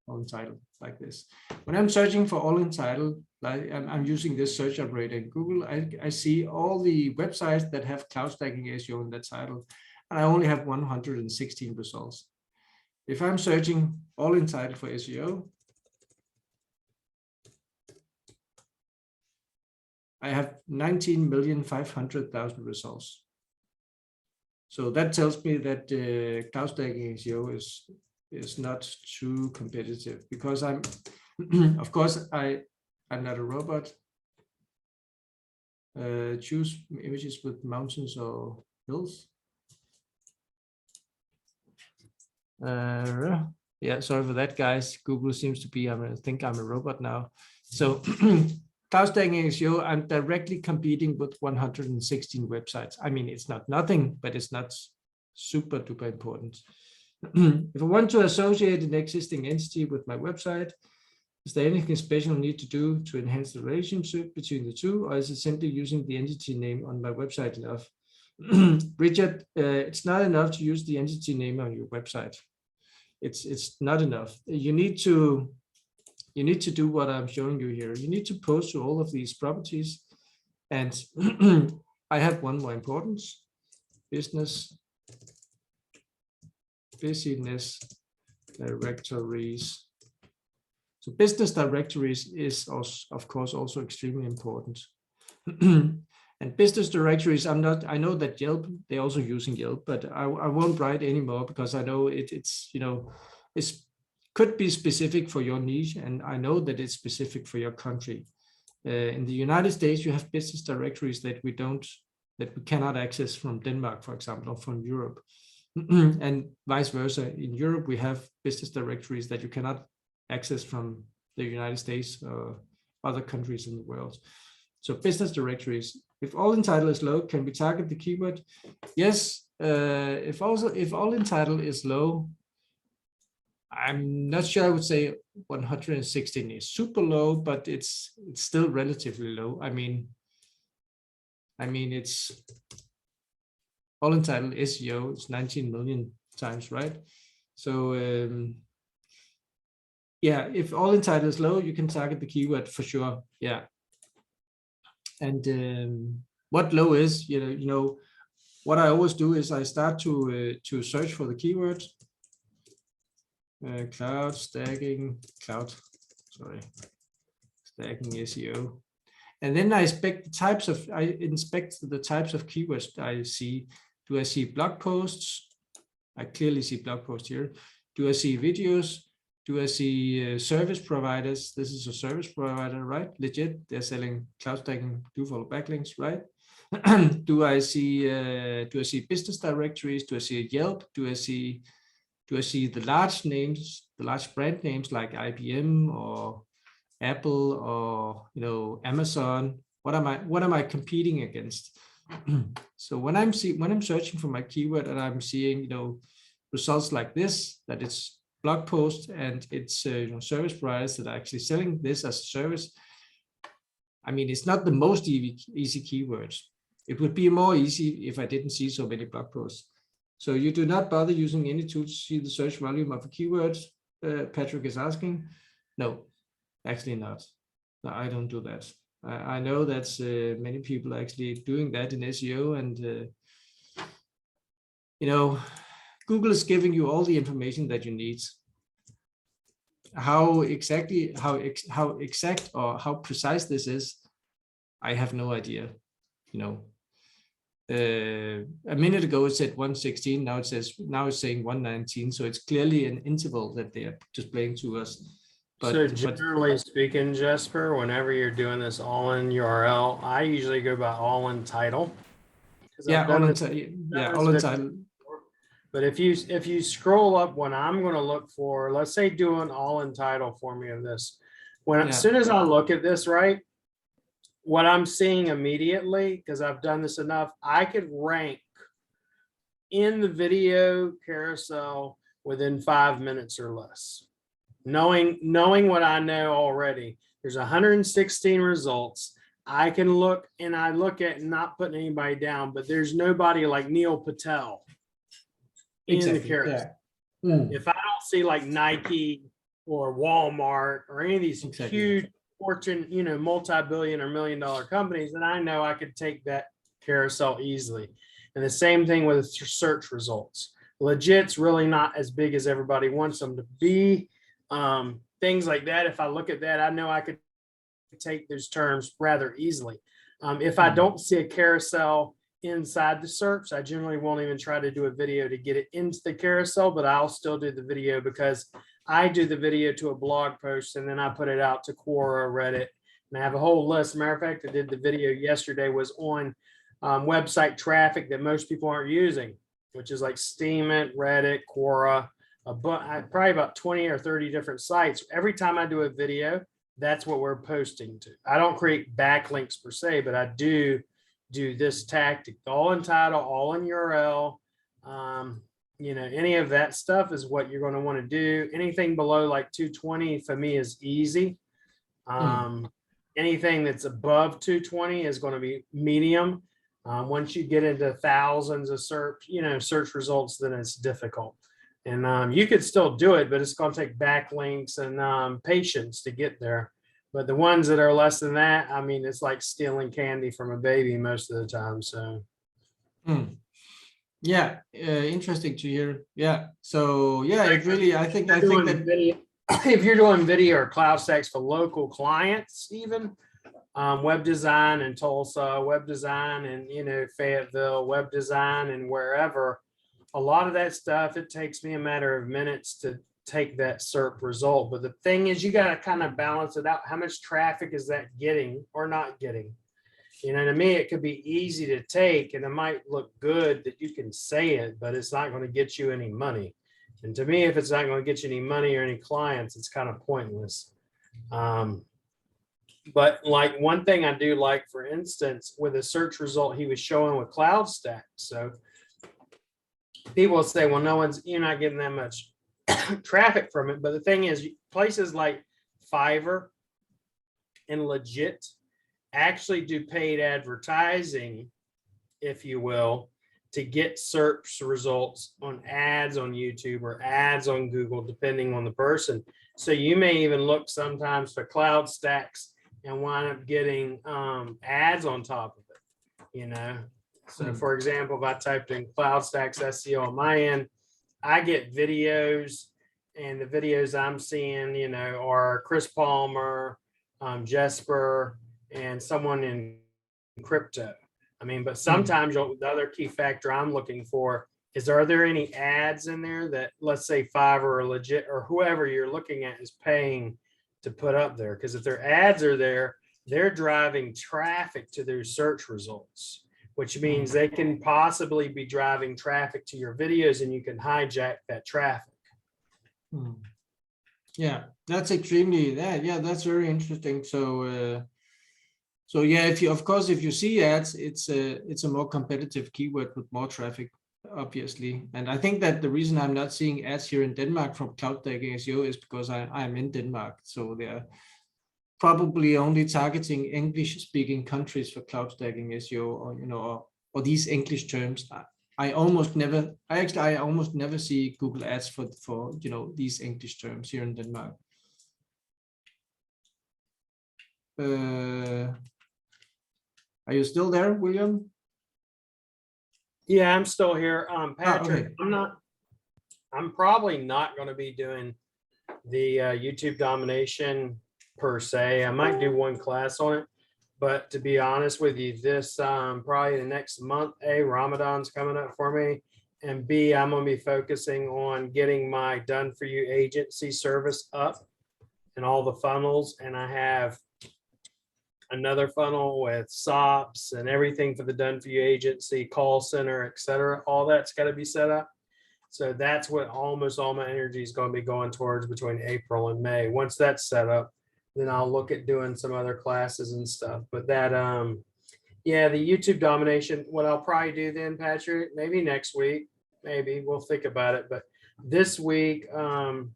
All in title, like this. When I'm searching for all in title, like I'm using this search operator in Google, I see all the websites that have cloud stacking SEO in the title, and I only have 116 results. If I'm searching all in title for SEO, I have 19,500,000 results. So that tells me that cloud stacking SEO is not too competitive, because I'm of course I'm not a robot. Choose images with mountains or hills. Yeah, sorry for that, guys. Google seems to be, I think I'm a robot now. So cloud stacking SEO, I'm directly competing with 116 websites. I mean, it's not nothing, but it's not super duper important. If I want to associate an existing entity with my website, is there anything special I need to do to enhance the relationship between the two, or is it simply using the entity name on my website enough? Richard, it's not enough to use the entity name on your website. It's not enough. You need to do what I'm showing you here. You need to post to all of these properties, and I have one more importance: business directories. So business directories is also, of course, also extremely important. And business directories, I know that Yelp, they're also using Yelp, but I won't write anymore, because I know it's could be specific for your niche, and I know that it's specific for your country. In the United States, you have business directories that we cannot access from Denmark, for example, or from Europe. And vice versa. In Europe, we have business directories that you cannot access from the United States or other countries in the world. So business directories, if all in title is low, can we target the keyword? Yes. If all in title is low, I'm not sure I would say 116 is super low, but it's still relatively low. I mean, it's all in title SEO, it's 19 million times, right? So yeah, if all in title is low, you can target the keyword for sure. Yeah. And what low is, what I always do is I start to search for the keyword. cloud stacking, stacking SEO. And then I inspect the types of keywords I see. Do I see blog posts? I clearly see blog posts here. Do I see videos? Do I see service providers? This is a service provider, right? Legit, they're selling cloud stacking, do follow backlinks, right? Do I see business directories? Do I see Yelp? Do I see the large names, the large brand names like IBM or Apple or Amazon? What am I competing against? So when I'm searching for my keyword and I'm seeing results like this, that it's blog posts and it's service providers that are actually selling this as a service. I mean, it's not the most easy keywords. It would be more easy if I didn't see so many blog posts. So you do not bother using any tool to see the search volume of a keyword, Patrick is asking. No, actually not. No, I don't do that. I know that many people are actually doing that in SEO, and Google is giving you all the information that you need. How exact or how precise this is, I have no idea. A minute ago it said 116, now it's saying 119, so it's clearly an interval that they are displaying to us. So generally speaking, Jesper, whenever you're doing this all-in URL, I usually go by all-in title. Yeah, all-in title. But if you scroll up, when I'm going to look for, let's say, do an all-in title for me of this. As soon as I look at this, right, what I'm seeing immediately, because I've done this enough, I could rank in the video carousel within 5 minutes or less. Knowing what I know already, there's 116 results. I can look, and I look at, not putting anybody down, but there's nobody like Neil Patel in the carousel. If I don't see like Nike or Walmart or any of these huge Fortune, multi-billion or million-dollar companies, then I know I could take that carousel easily. And the same thing with search results. Legit's really not as big as everybody wants them to be. Things like that, if I look at that, I know I could take those terms rather easily. If I don't see a carousel inside the search, I generally won't even try to do a video to get it into the carousel, but I'll still do the video because I do the video to a blog post and then I put it out to Quora, Reddit, and I have a whole list. Matter of fact, I did the video yesterday was on website traffic that most people aren't using, which is like Steemit, Reddit, Quora, probably about 20 or 30 different sites. Every time I do a video, that's what we're posting to. I don't create backlinks per se, but I do this tactic, all in title, all in URL. Any of that stuff is what you're going to want to do. Anything below like 220 for me is easy. Anything that's above 220 is going to be medium. Once you get into thousands of search results, then it's difficult. And you could still do it, but it's going to take backlinks and patience to get there. But the ones that are less than that, I mean, it's like stealing candy from a baby most of the time. So, yeah, interesting to hear. Yeah, so yeah, it really, I think that video, if you're doing video or cloud stacks for local clients, even web design in Tulsa, web design in Fayetteville, web design and wherever, a lot of that stuff, it takes me a matter of minutes to take that SERP result. But the thing is, you got to kind of balance it out. How much traffic is that getting or not getting? To me, it could be easy to take and it might look good that you can say it, but it's not going to get you any money. And to me, if it's not going to get you any money or any clients, it's kind of pointless. But like one thing I do like, for instance, with a search result he was showing with Cloud Stack. So people will say, well, you're not getting that much traffic from it. But the thing is, places like Fiverr and Legit actually do paid advertising, if you will, to get search results on ads on YouTube or ads on Google, depending on the person. So you may even look sometimes for Cloud Stacks and wind up getting ads on top of it, So for example, if I typed in Cloud Stacks SEO on my end, I get videos and the videos I'm seeing, you know, are Chris Palmer, Jesper, and someone in crypto. I mean, but sometimes the other key factor I'm looking for is, are there any ads in there that, let's say, Fiverr or legit or whoever you're looking at is paying to put up there? Because if their ads are there, they're driving traffic to their search results, which means they can possibly be driving traffic to your videos, and you can hijack that traffic. Yeah, that's extremely, yeah, that's very interesting. So so yeah, if you, of course, if you see ads, it's a more competitive keyword with more traffic, obviously. And I think that the reason I'm not seeing ads here in Denmark from cloud stacking SEO is because I'm in Denmark. So they're probably only targeting English-speaking countries for cloud stacking SEO, or, you know, or these English terms. I almost never see Google ads for you know, these English terms here in Denmark. Are you still there, William? Yeah, I'm still here. Patrick, Okay. I'm probably not going to be doing the YouTube domination per se. I might do one class on it, but to be honest with you, this probably the next month, A, Ramadan's coming up for me, and B, I'm going to be focusing on getting my done for you agency service up and all the funnels. And I have another funnel with SOPs and everything for the done for you agency, call center, etc. All that's got to be set up. So that's what almost all my energy is going to be going towards between April and May. Once that's set up, then I'll look at doing some other classes and stuff. But that, yeah, the YouTube domination, what I'll probably do then, Patrick, maybe next week, maybe we'll think about it. But this week, I'm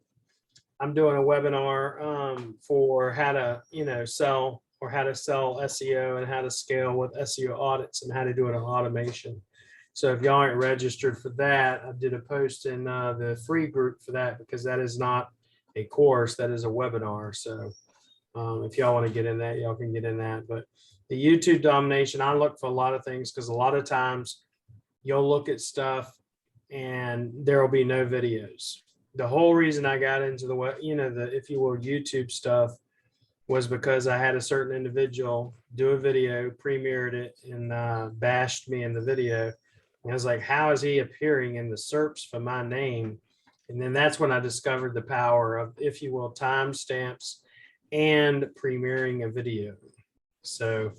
doing a webinar for how to, you know, sell, or how to sell SEO and how to scale with SEO audits and how to do it on automation. So if y'all aren't registered for that, I did a post in the free group for that, because that is not a course, that is a webinar. So if y'all want to get in that, y'all can get in that. But the YouTube domination, I look for a lot of things, because a lot of times you'll look at stuff and there will be no videos. The whole reason I got into the, you know, the, if you will, YouTube stuff was because I had a certain individual do a video, premiered it, and bashed me in the video. And I was like, how is he appearing in the SERPs for my name? And then that's when I discovered the power of, if you will, timestamps and premiering a video. So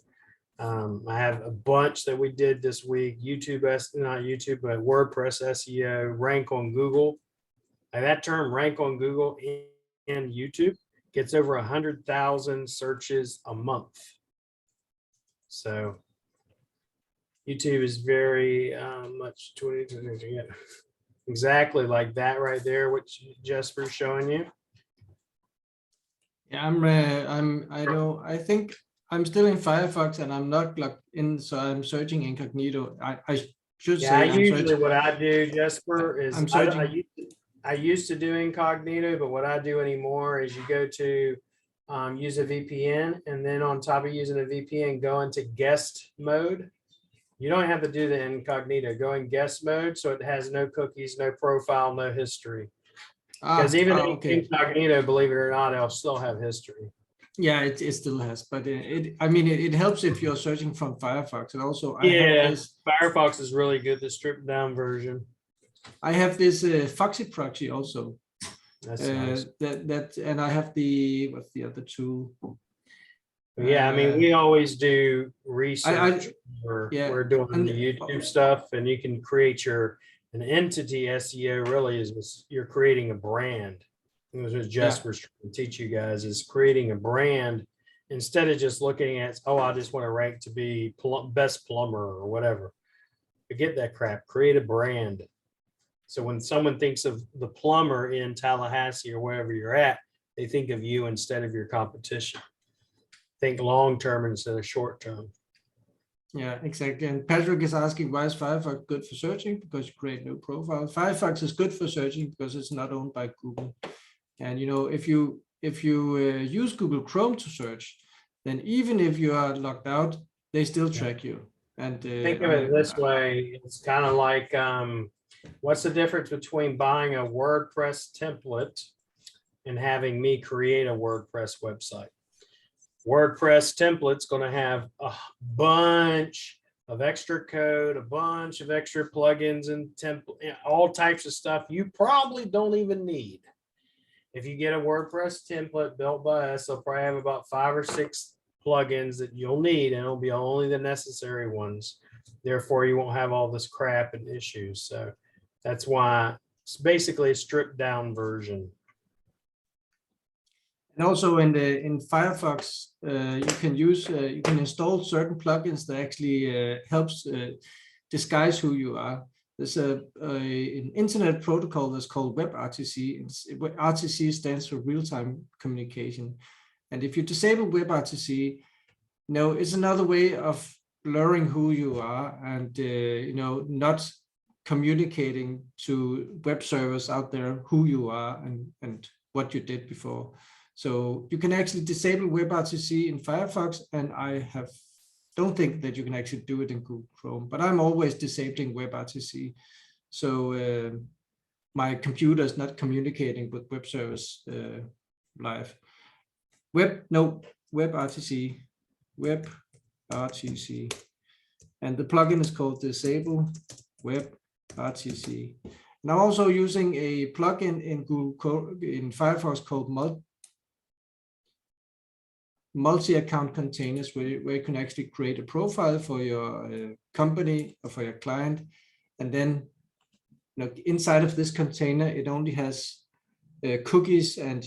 I have a bunch that we did this week. not YouTube, but WordPress SEO, rank on Google. And that term, rank on Google and YouTube, gets over 100,000 searches a month. So YouTube is very much 20, yeah, exactly like that right there, which Jesper's showing you. Yeah, I think I'm still in Firefox and I'm not logged in, so I'm searching incognito. I should Yeah, say usually what I do, Jesper, is I'm searching. I used to do incognito, but what I do anymore is you go to use a VPN, and then on top of using a VPN, go into guest mode. You don't have to do the incognito. Go in guest mode, so it has no cookies, no profile, no history. Because even Okay. incognito, believe it or not, it'll still have history. Yeah, it still has, but I mean, it helps if you're searching from Firefox. And also I have Yeah, this, Firefox is really good, the stripped down version. I have this Foxy proxy also. That's nice. And I have the, what's the other two? Yeah, I mean, we always do research. Yeah, We're doing and the YouTube stuff, and you can create an entity. SEO really is you're creating a brand. It was what Jesper's trying to teach you guys, is creating a brand instead of just looking at, oh, I just want to rank to be best plumber or whatever. Forget that crap. Create a brand. So when someone thinks of the plumber in Tallahassee or wherever you're at, they think of you instead of your competition. Think long term instead of short term. Yeah, exactly. And Patrick is asking, why is Firefox good for searching? Because you create no profile. Firefox is good for searching because it's not owned by Google. And you know, if you use Google Chrome to search, then even if you are logged out, they still track you. And think of it this way: it's kind of like what's the difference between buying a WordPress template and having me create a WordPress website. WordPress template's going to have a bunch of extra code, a bunch of extra plugins and template, all types of stuff you probably don't even need. If you get a WordPress template built by us, they'll probably have about 5 or 6 plugins that you'll need, and it'll be only the necessary ones. Therefore, you won't have all this crap and issues. So that's why it's basically a stripped down version. And also in Firefox, you can install certain plugins that actually helps disguise who you are. There's an internet protocol that's called WebRTC. RTC stands for real-time communication. And if you disable WebRTC, it's another way of blurring who you are and not communicating to web servers out there who you are and what you did before. So you can actually disable WebRTC in Firefox, and I don't think that you can actually do it in Google Chrome, but I'm always disabling WebRTC. So my computer is not communicating with web servers live. WebRTC, and the plugin is called Disable WebRTC. And I'm also using a plugin in Firefox called multi-account containers, where you can actually create a profile for your company or for your client, and then inside of this container it only has cookies and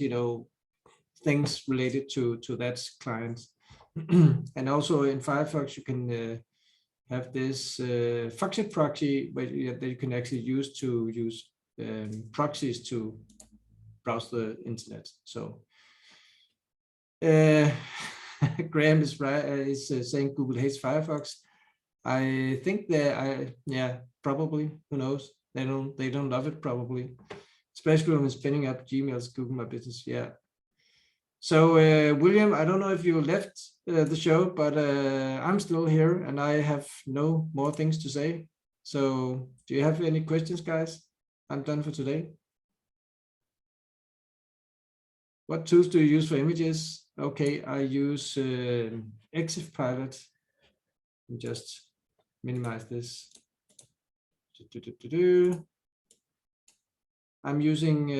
things related to that client. And also in Firefox you can have this Foxit proxy that you can actually use proxies to browse the internet. So Graham is right, is saying Google hates Firefox. I think probably, who knows, they don't love it, probably, especially when spinning up Gmail's Google My Business. Yeah. So William, I don't know if you left the show, but I'm still here and I have no more things to say. So do you have any questions, guys? I'm done for today. What tools do you use for images? Okay, I use Exif Pilot. Just minimize this. I'm using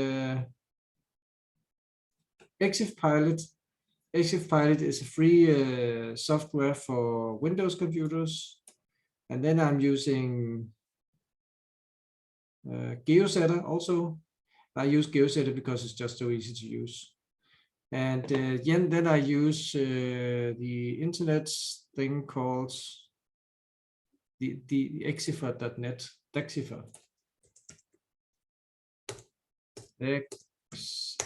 Exif Pilot. Exif Pilot is a free software for Windows computers. And then I'm using GeoSetter also. I use GeoSetter because it's just so easy to use. And then I use the internet thing called the Exifer.net.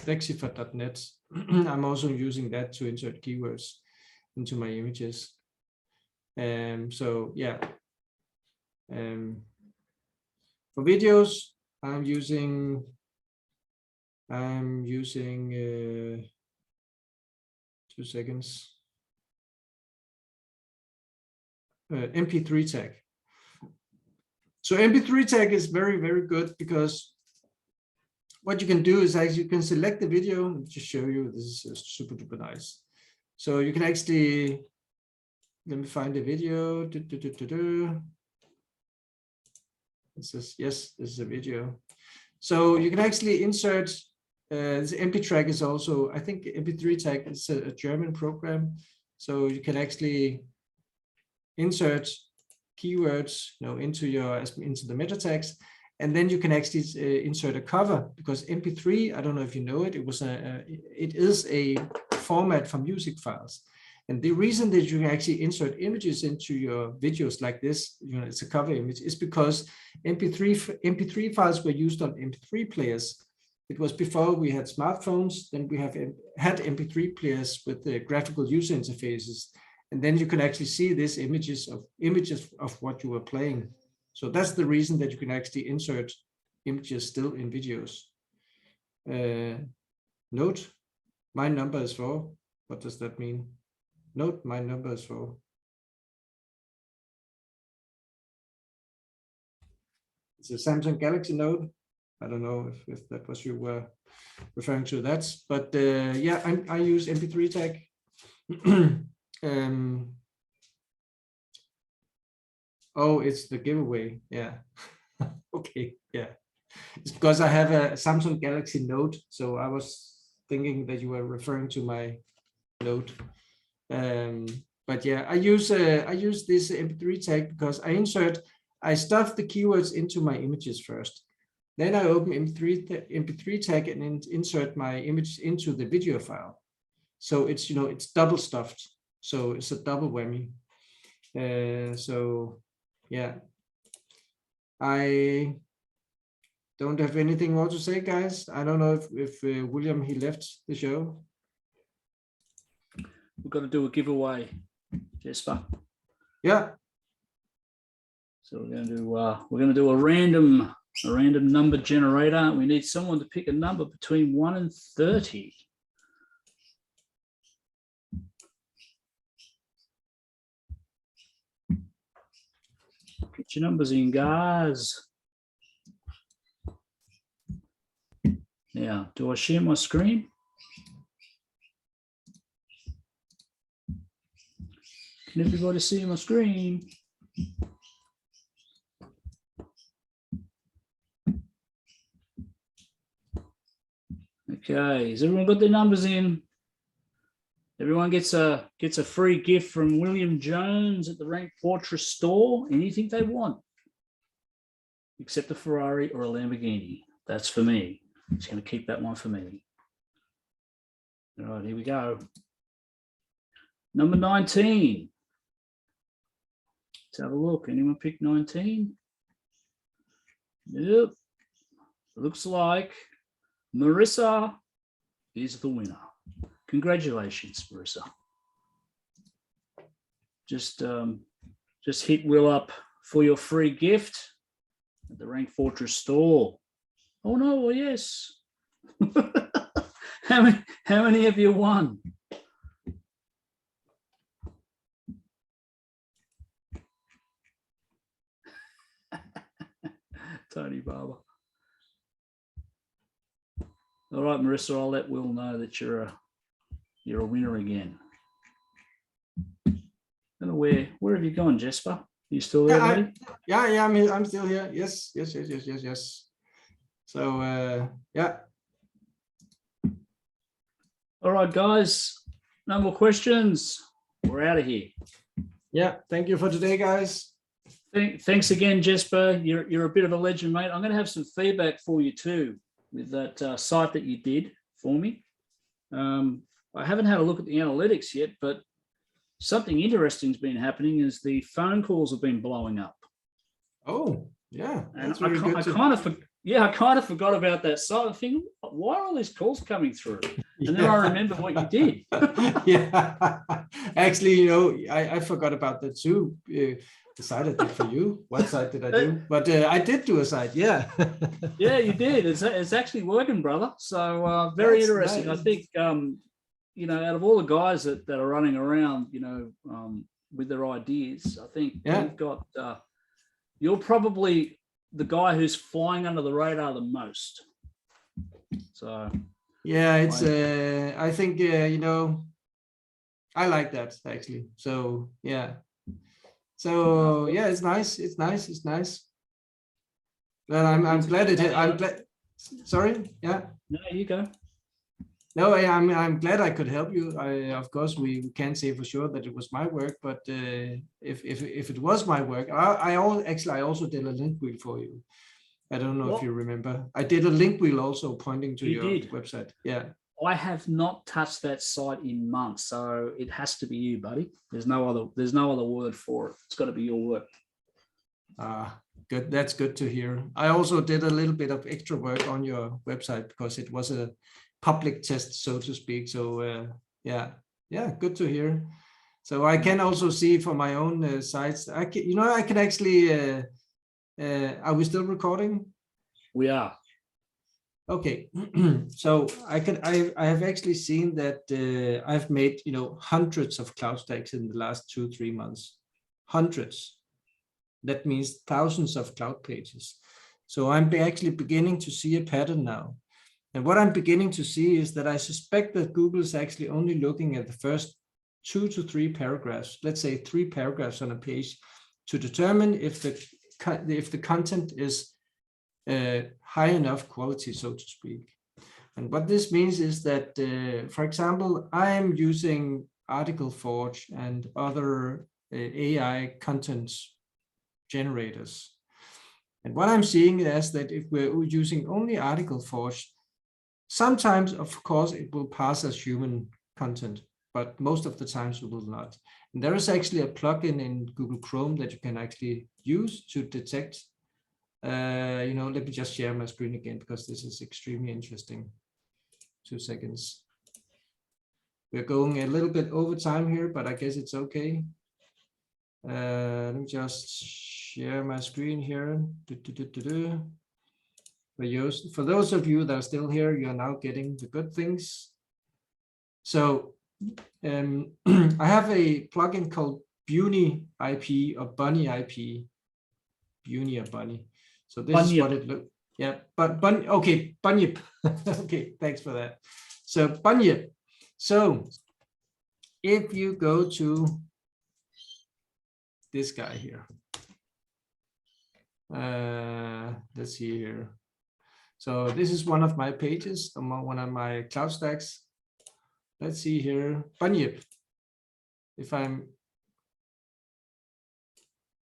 Exifer.net. I'm also using that to insert keywords into my images. So yeah. For videos, I'm using 2 seconds. MP3 tag. So MP3 tag is very, very good because what you can do is actually you can select the video. Let me just show you. This is super duper nice. So you can actually, let me find the video. This is, yes, this is a video. So you can actually insert, this MP track is also, I think MP3 tag is a German program. So you can actually insert keywords into the meta tags, and then you can actually insert a cover, because MP3, I don't know if you know it, it is a format for music files. And the reason that you can actually insert images into your videos like this, it's a cover image, is because MP3 files were used on MP3 players. It was before we had smartphones. Then we had MP3 players with the graphical user interfaces, and then you can actually see these images of what you were playing. So that's the reason that you can actually insert images still in videos. Note, my number is 4. What does that mean? Note, my number is 4. It's a Samsung Galaxy Note. I don't know if that was you were referring to that. But yeah, I use MP3 tag. Oh, it's the giveaway. Yeah. Okay. Yeah. It's because I have a Samsung Galaxy Note, so I was thinking that you were referring to my Note. But yeah, I use this MP3 tag because I stuff the keywords into my images first. Then I open MP3 tag and insert my image into the video file. So it's, you know, it's double stuffed. So it's a double whammy. So yeah, I don't have anything more to say, guys. I don't know if William, he left the show. We've got to do a giveaway, Jesper. Yeah. So we're going to do a random number generator. We need someone to pick a number between 1 and 30. Get your numbers in, guys. Now, do I share my screen? Can everybody see my screen? Okay, has everyone got their numbers in? Everyone gets a free gift from William Jones at the Rank Fortress store. Anything they want, except a Ferrari or a Lamborghini. That's for me. I'm just going to keep that one for me. All right, here we go. Number 19. Let's have a look. Anyone pick 19? Yep. Looks like Marissa is the winner. Congratulations, Marissa. Just hit Will up for your free gift at the Rank Fortress store. Oh no, well, yes. How many have you won? Tony Barber. All right, Marissa, I'll let Will know that you're a winner again. I don't know where have you gone, Jesper? Are you still there, buddy? Yeah, I'm still here. Yes. So yeah. All right, guys. No more questions. We're out of here. Yeah, thank you for today, guys. Thanks again, Jesper. You're a bit of a legend, mate. I'm going to have some feedback for you too with that site that you did for me. I haven't had a look at the analytics yet, but something interesting has been happening is the phone calls have been blowing up. Oh, yeah. And I kind of forgot about that site. I think, why are all these calls coming through? And then I remember what you did. Yeah, actually, you know, I forgot about that too. The site I did for you. What site did I do? But I did do a site. Yeah. Yeah, you did. It's actually working, brother. So very That's interesting. nice. I think you know, out of all the guys that are running around, you know, with their ideas, I think you've got you're probably the guy who's flying under the radar the most. So yeah, it's I think you know, I like that actually. So yeah. So yeah, it's nice. It's nice. Well, I'm glad I'm glad. Sorry. Yeah. no, you go. No, I'm glad I could help you. Of course, we can't say for sure that it was my work, but if it was my work, I also did a link wheel for you. I don't know if you remember. I did a link wheel also pointing to your website. Yeah. I have not touched that site in months, so it has to be you, buddy. There's no other word for it. It's got to be your work. Good. That's good to hear. I also did a little bit of extra work on your website because it was a public test, so to speak. So yeah, good to hear. So I can also see for my own sites. I can actually. Are we still recording? We are. Okay, so I have actually seen that I've made, you know, hundreds of cloud stacks in the last 2-3 months. Hundreds. That means thousands of cloud pages. So I'm actually beginning to see a pattern now. And what I'm beginning to see is that I suspect that Google is actually only looking at the first 2 to 3 paragraphs, let's say 3 paragraphs on a page, to determine if the content is high enough quality, so to speak. And what this means is that, for example, I am using Article Forge and other AI content generators. And what I'm seeing is that if we're using only Article Forge, sometimes, of course, it will pass as human content, but most of the times it will not. And there is actually a plugin in Google Chrome that you can actually use to detect. Let me just share my screen again because this is extremely interesting. 2 seconds. We're going a little bit over time here, but I guess it's okay. Let me just share my screen here. For those of you that are still here, you're now getting the good things. So I have a plugin called Bunny IP or Bunny IP. Bunny or Bunny. So this is what it looks. Yeah, but Bunny. Okay, Bunyip. Okay, thanks for that. So Bunyip. So if you go to this guy here, let's see here. So this is one of my pages, one of my cloud stacks. Let's see here, Bunyip. If I'm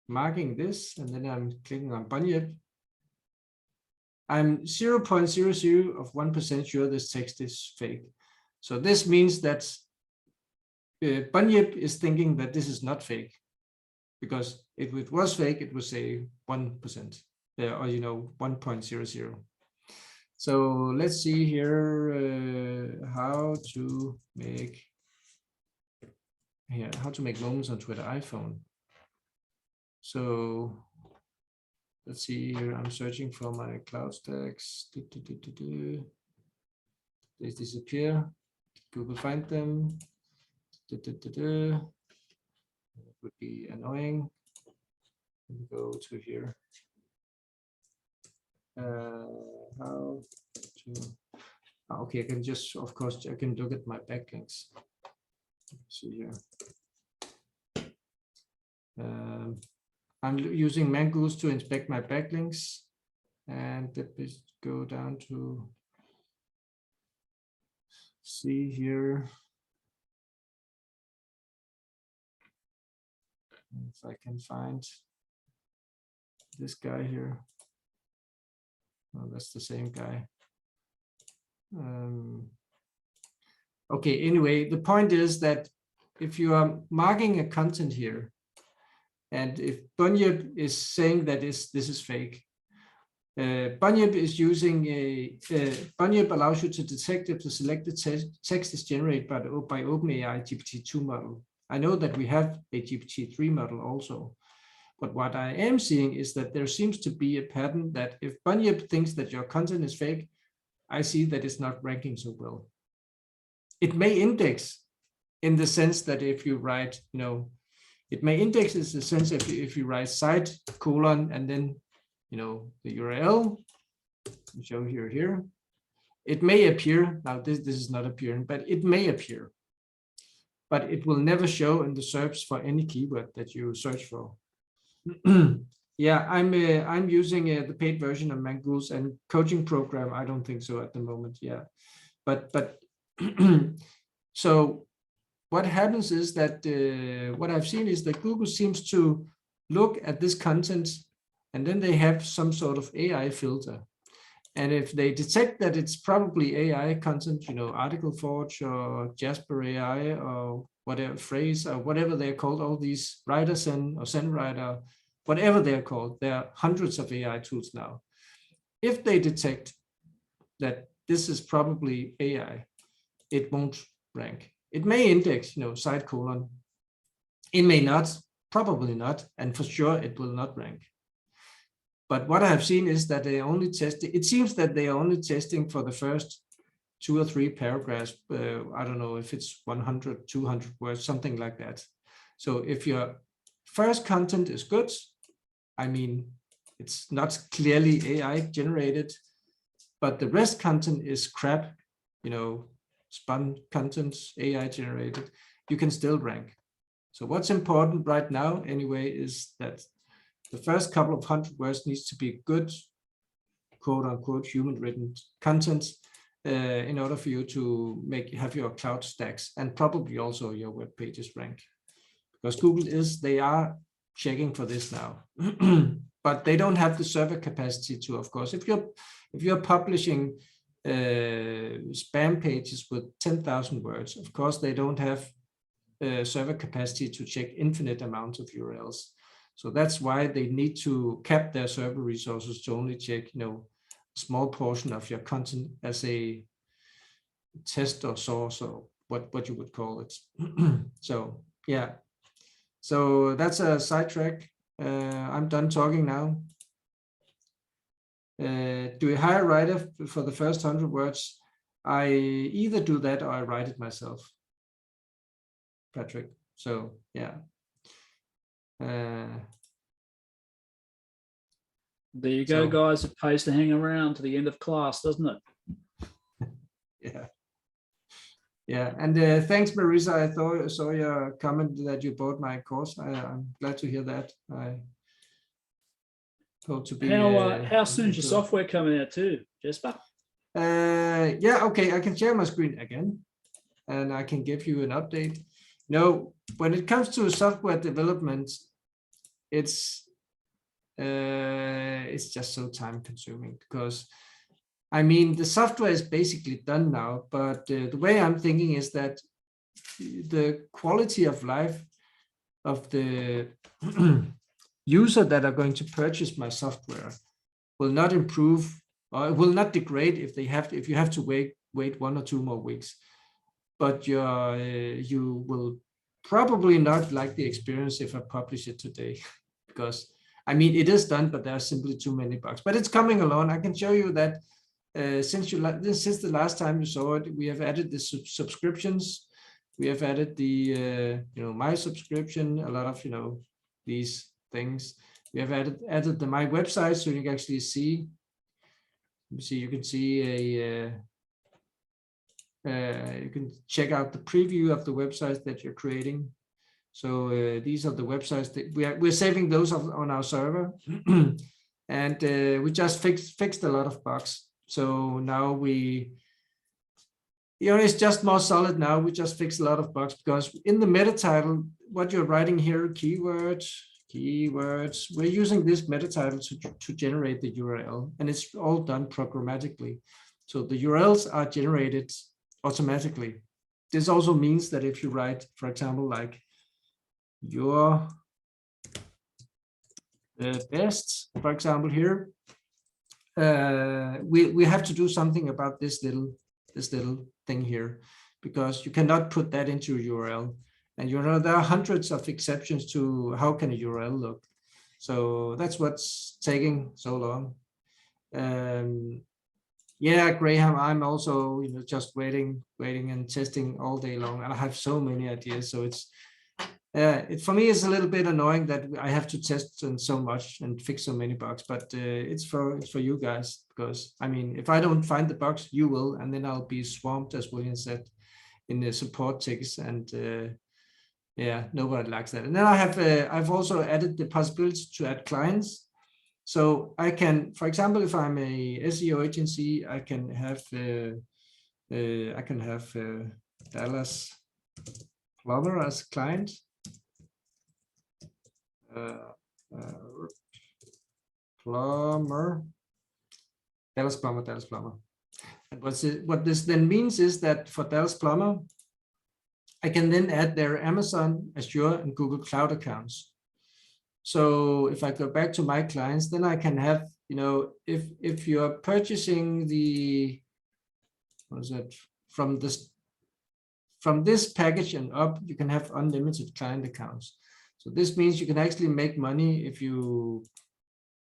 marking this and then I'm clicking on Bunyip, I'm 0.00 of 1% sure this text is fake. So this means that Bunyip is thinking that this is not fake, because if it was fake, it would say 1% or 1.00. So let's see here how to make moments on Twitter iPhone. So let's see here. I'm searching for my cloud stacks. They disappear. Google find them. It would be annoying. Go to here. How to? Okay, I can just, of course, I can look at my backlinks. Let's see here. I'm using Mongoose to inspect my backlinks, and let me go down to see here if I can find this guy here. Oh, that's the same guy. Okay, anyway, the point is that if you are marking a content here, and if Bunyip is saying that this is fake, Bunyip is using Bunyip allows you to detect if the selected text is generated by OpenAI GPT-2 model. I know that we have a GPT-3 model also, but what I am seeing is that there seems to be a pattern that if Bunyip thinks that your content is fake, I see that it's not ranking so well. It may index in the sense that if you write, it may index in the sense if you write site colon and then, the URL, I'll show here, it may appear. Now this is not appearing, but it may appear, but it will never show in the search for any keyword that you search for. Yeah, I'm using the paid version of Mongoose and coaching program. I don't think so at the moment. Yeah, but so what happens is that what I've seen is that Google seems to look at this content, and then they have some sort of AI filter. And if they detect that it's probably AI content, Article Forge or Jasper AI or whatever phrase or whatever they're called, all these WriterSen or SendWriter, whatever they're called, there are hundreds of AI tools now. If they detect that this is probably AI, it won't rank. It may index, site colon. It may not, probably not, and for sure it will not rank. But what I have seen is that they only test. It seems that they are only testing for the first 2 or 3 paragraphs. I don't know if it's 100, 200 words, something like that. So if your first content is good, I mean, it's not clearly AI generated, but the rest content is crap, spun content, AI generated, you can still rank. So what's important right now anyway is that the first couple of 100 words needs to be good, quote unquote, human written content in order for you to have your cloud stacks and probably also your web pages rank. Because Google they are checking for this now, but they don't have the server capacity to, of course, if you're publishing spam pages with 10,000 words, of course, they don't have server capacity to check infinite amounts of URLs. So that's why they need to cap their server resources to only check, a small portion of your content as a test or source or what you would call it. So yeah, so that's a sidetrack. I'm done talking now. Do we hire a writer for the first 100 words? I either do that or I write it myself, Patrick. So yeah. There you go, guys. It pays to hang around to the end of class, doesn't it? Yeah. Yeah, and thanks, Marisa. I saw your comment that you bought my course. I'm glad to hear that. I hope to be. How soon is your software coming out too, Jesper? Yeah, okay. I can share my screen again, and I can give you an update. No, when it comes to software development, it's just so time consuming because. I mean, the software is basically done now, but the way I'm thinking is that the quality of life of the user that are going to purchase my software will not improve or it will not degrade if you have to wait 1 or 2 more weeks. But you will probably not like the experience if I publish it today, because I mean it is done, but there are simply too many bugs. But it's coming along. I can show you that. Since the last time you saw it, we have added the subscriptions. We have added the my subscription, a lot of these things. We have added the my website, so you can actually see. You can see you can check out the preview of the websites that you're creating. So these are the websites that we're saving those on our server, and we just fixed a lot of bugs. So now it's just more solid now. We just fixed a lot of bugs because in the meta title, what you're writing here, keywords, we're using this meta title to generate the URL, and it's all done programmatically. So the URLs are generated automatically. This also means that if you write, for example, like your best, for example, here, we have to do something about this little thing here, because you cannot put that into a URL. And there are hundreds of exceptions to how can a URL look. So that's what's taking so long. Yeah, Graham, I'm also just waiting and testing all day long. I have so many ideas, so for me, it's a little bit annoying that I have to test and so much and fix so many bugs, but it's for you guys, because I mean, if I don't find the bugs, you will, and then I'll be swamped, as William said, in the support tickets, and yeah, nobody likes that. And then I've also added the possibility to add clients, so I can, for example, if I'm a SEO agency, I can have Dallas Plumber as client. Dallas Plumber. And what this then means is that for Dallas Plumber, I can then add their Amazon, Azure, and Google Cloud accounts. So if I go back to my clients, then I can have, if you are purchasing from this package and up, you can have unlimited client accounts. So this means you can actually make money if you're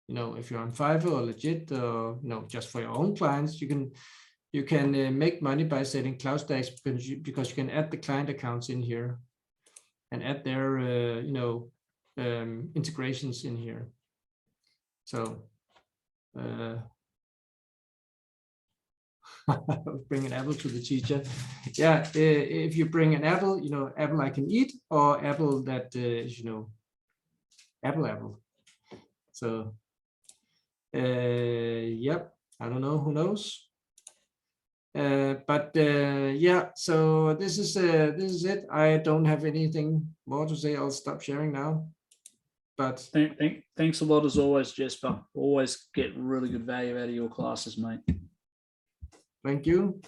on Fiverr or Legit, or just for your own clients. You can make money by setting cloud stacks because you can add the client accounts in here and add their integrations in here. So bring an apple to the teacher. Yeah, if you bring an apple, you know, apple I can eat, or apple that you know, apple. So, yep, I don't know, who knows. But yeah, so this is it. I don't have anything more to say. I'll stop sharing now. But Thanks a lot as always, Jesper. Always get really good value out of your classes, mate. thank you.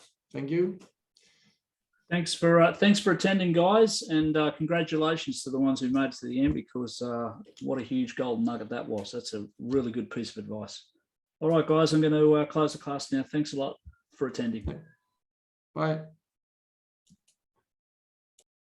Thanks for attending, guys, and congratulations to the ones who made it to the end, because what a huge golden nugget that was. That's a really good piece of advice. All right, guys, I'm going to close the class now. Thanks a lot for attending. Bye.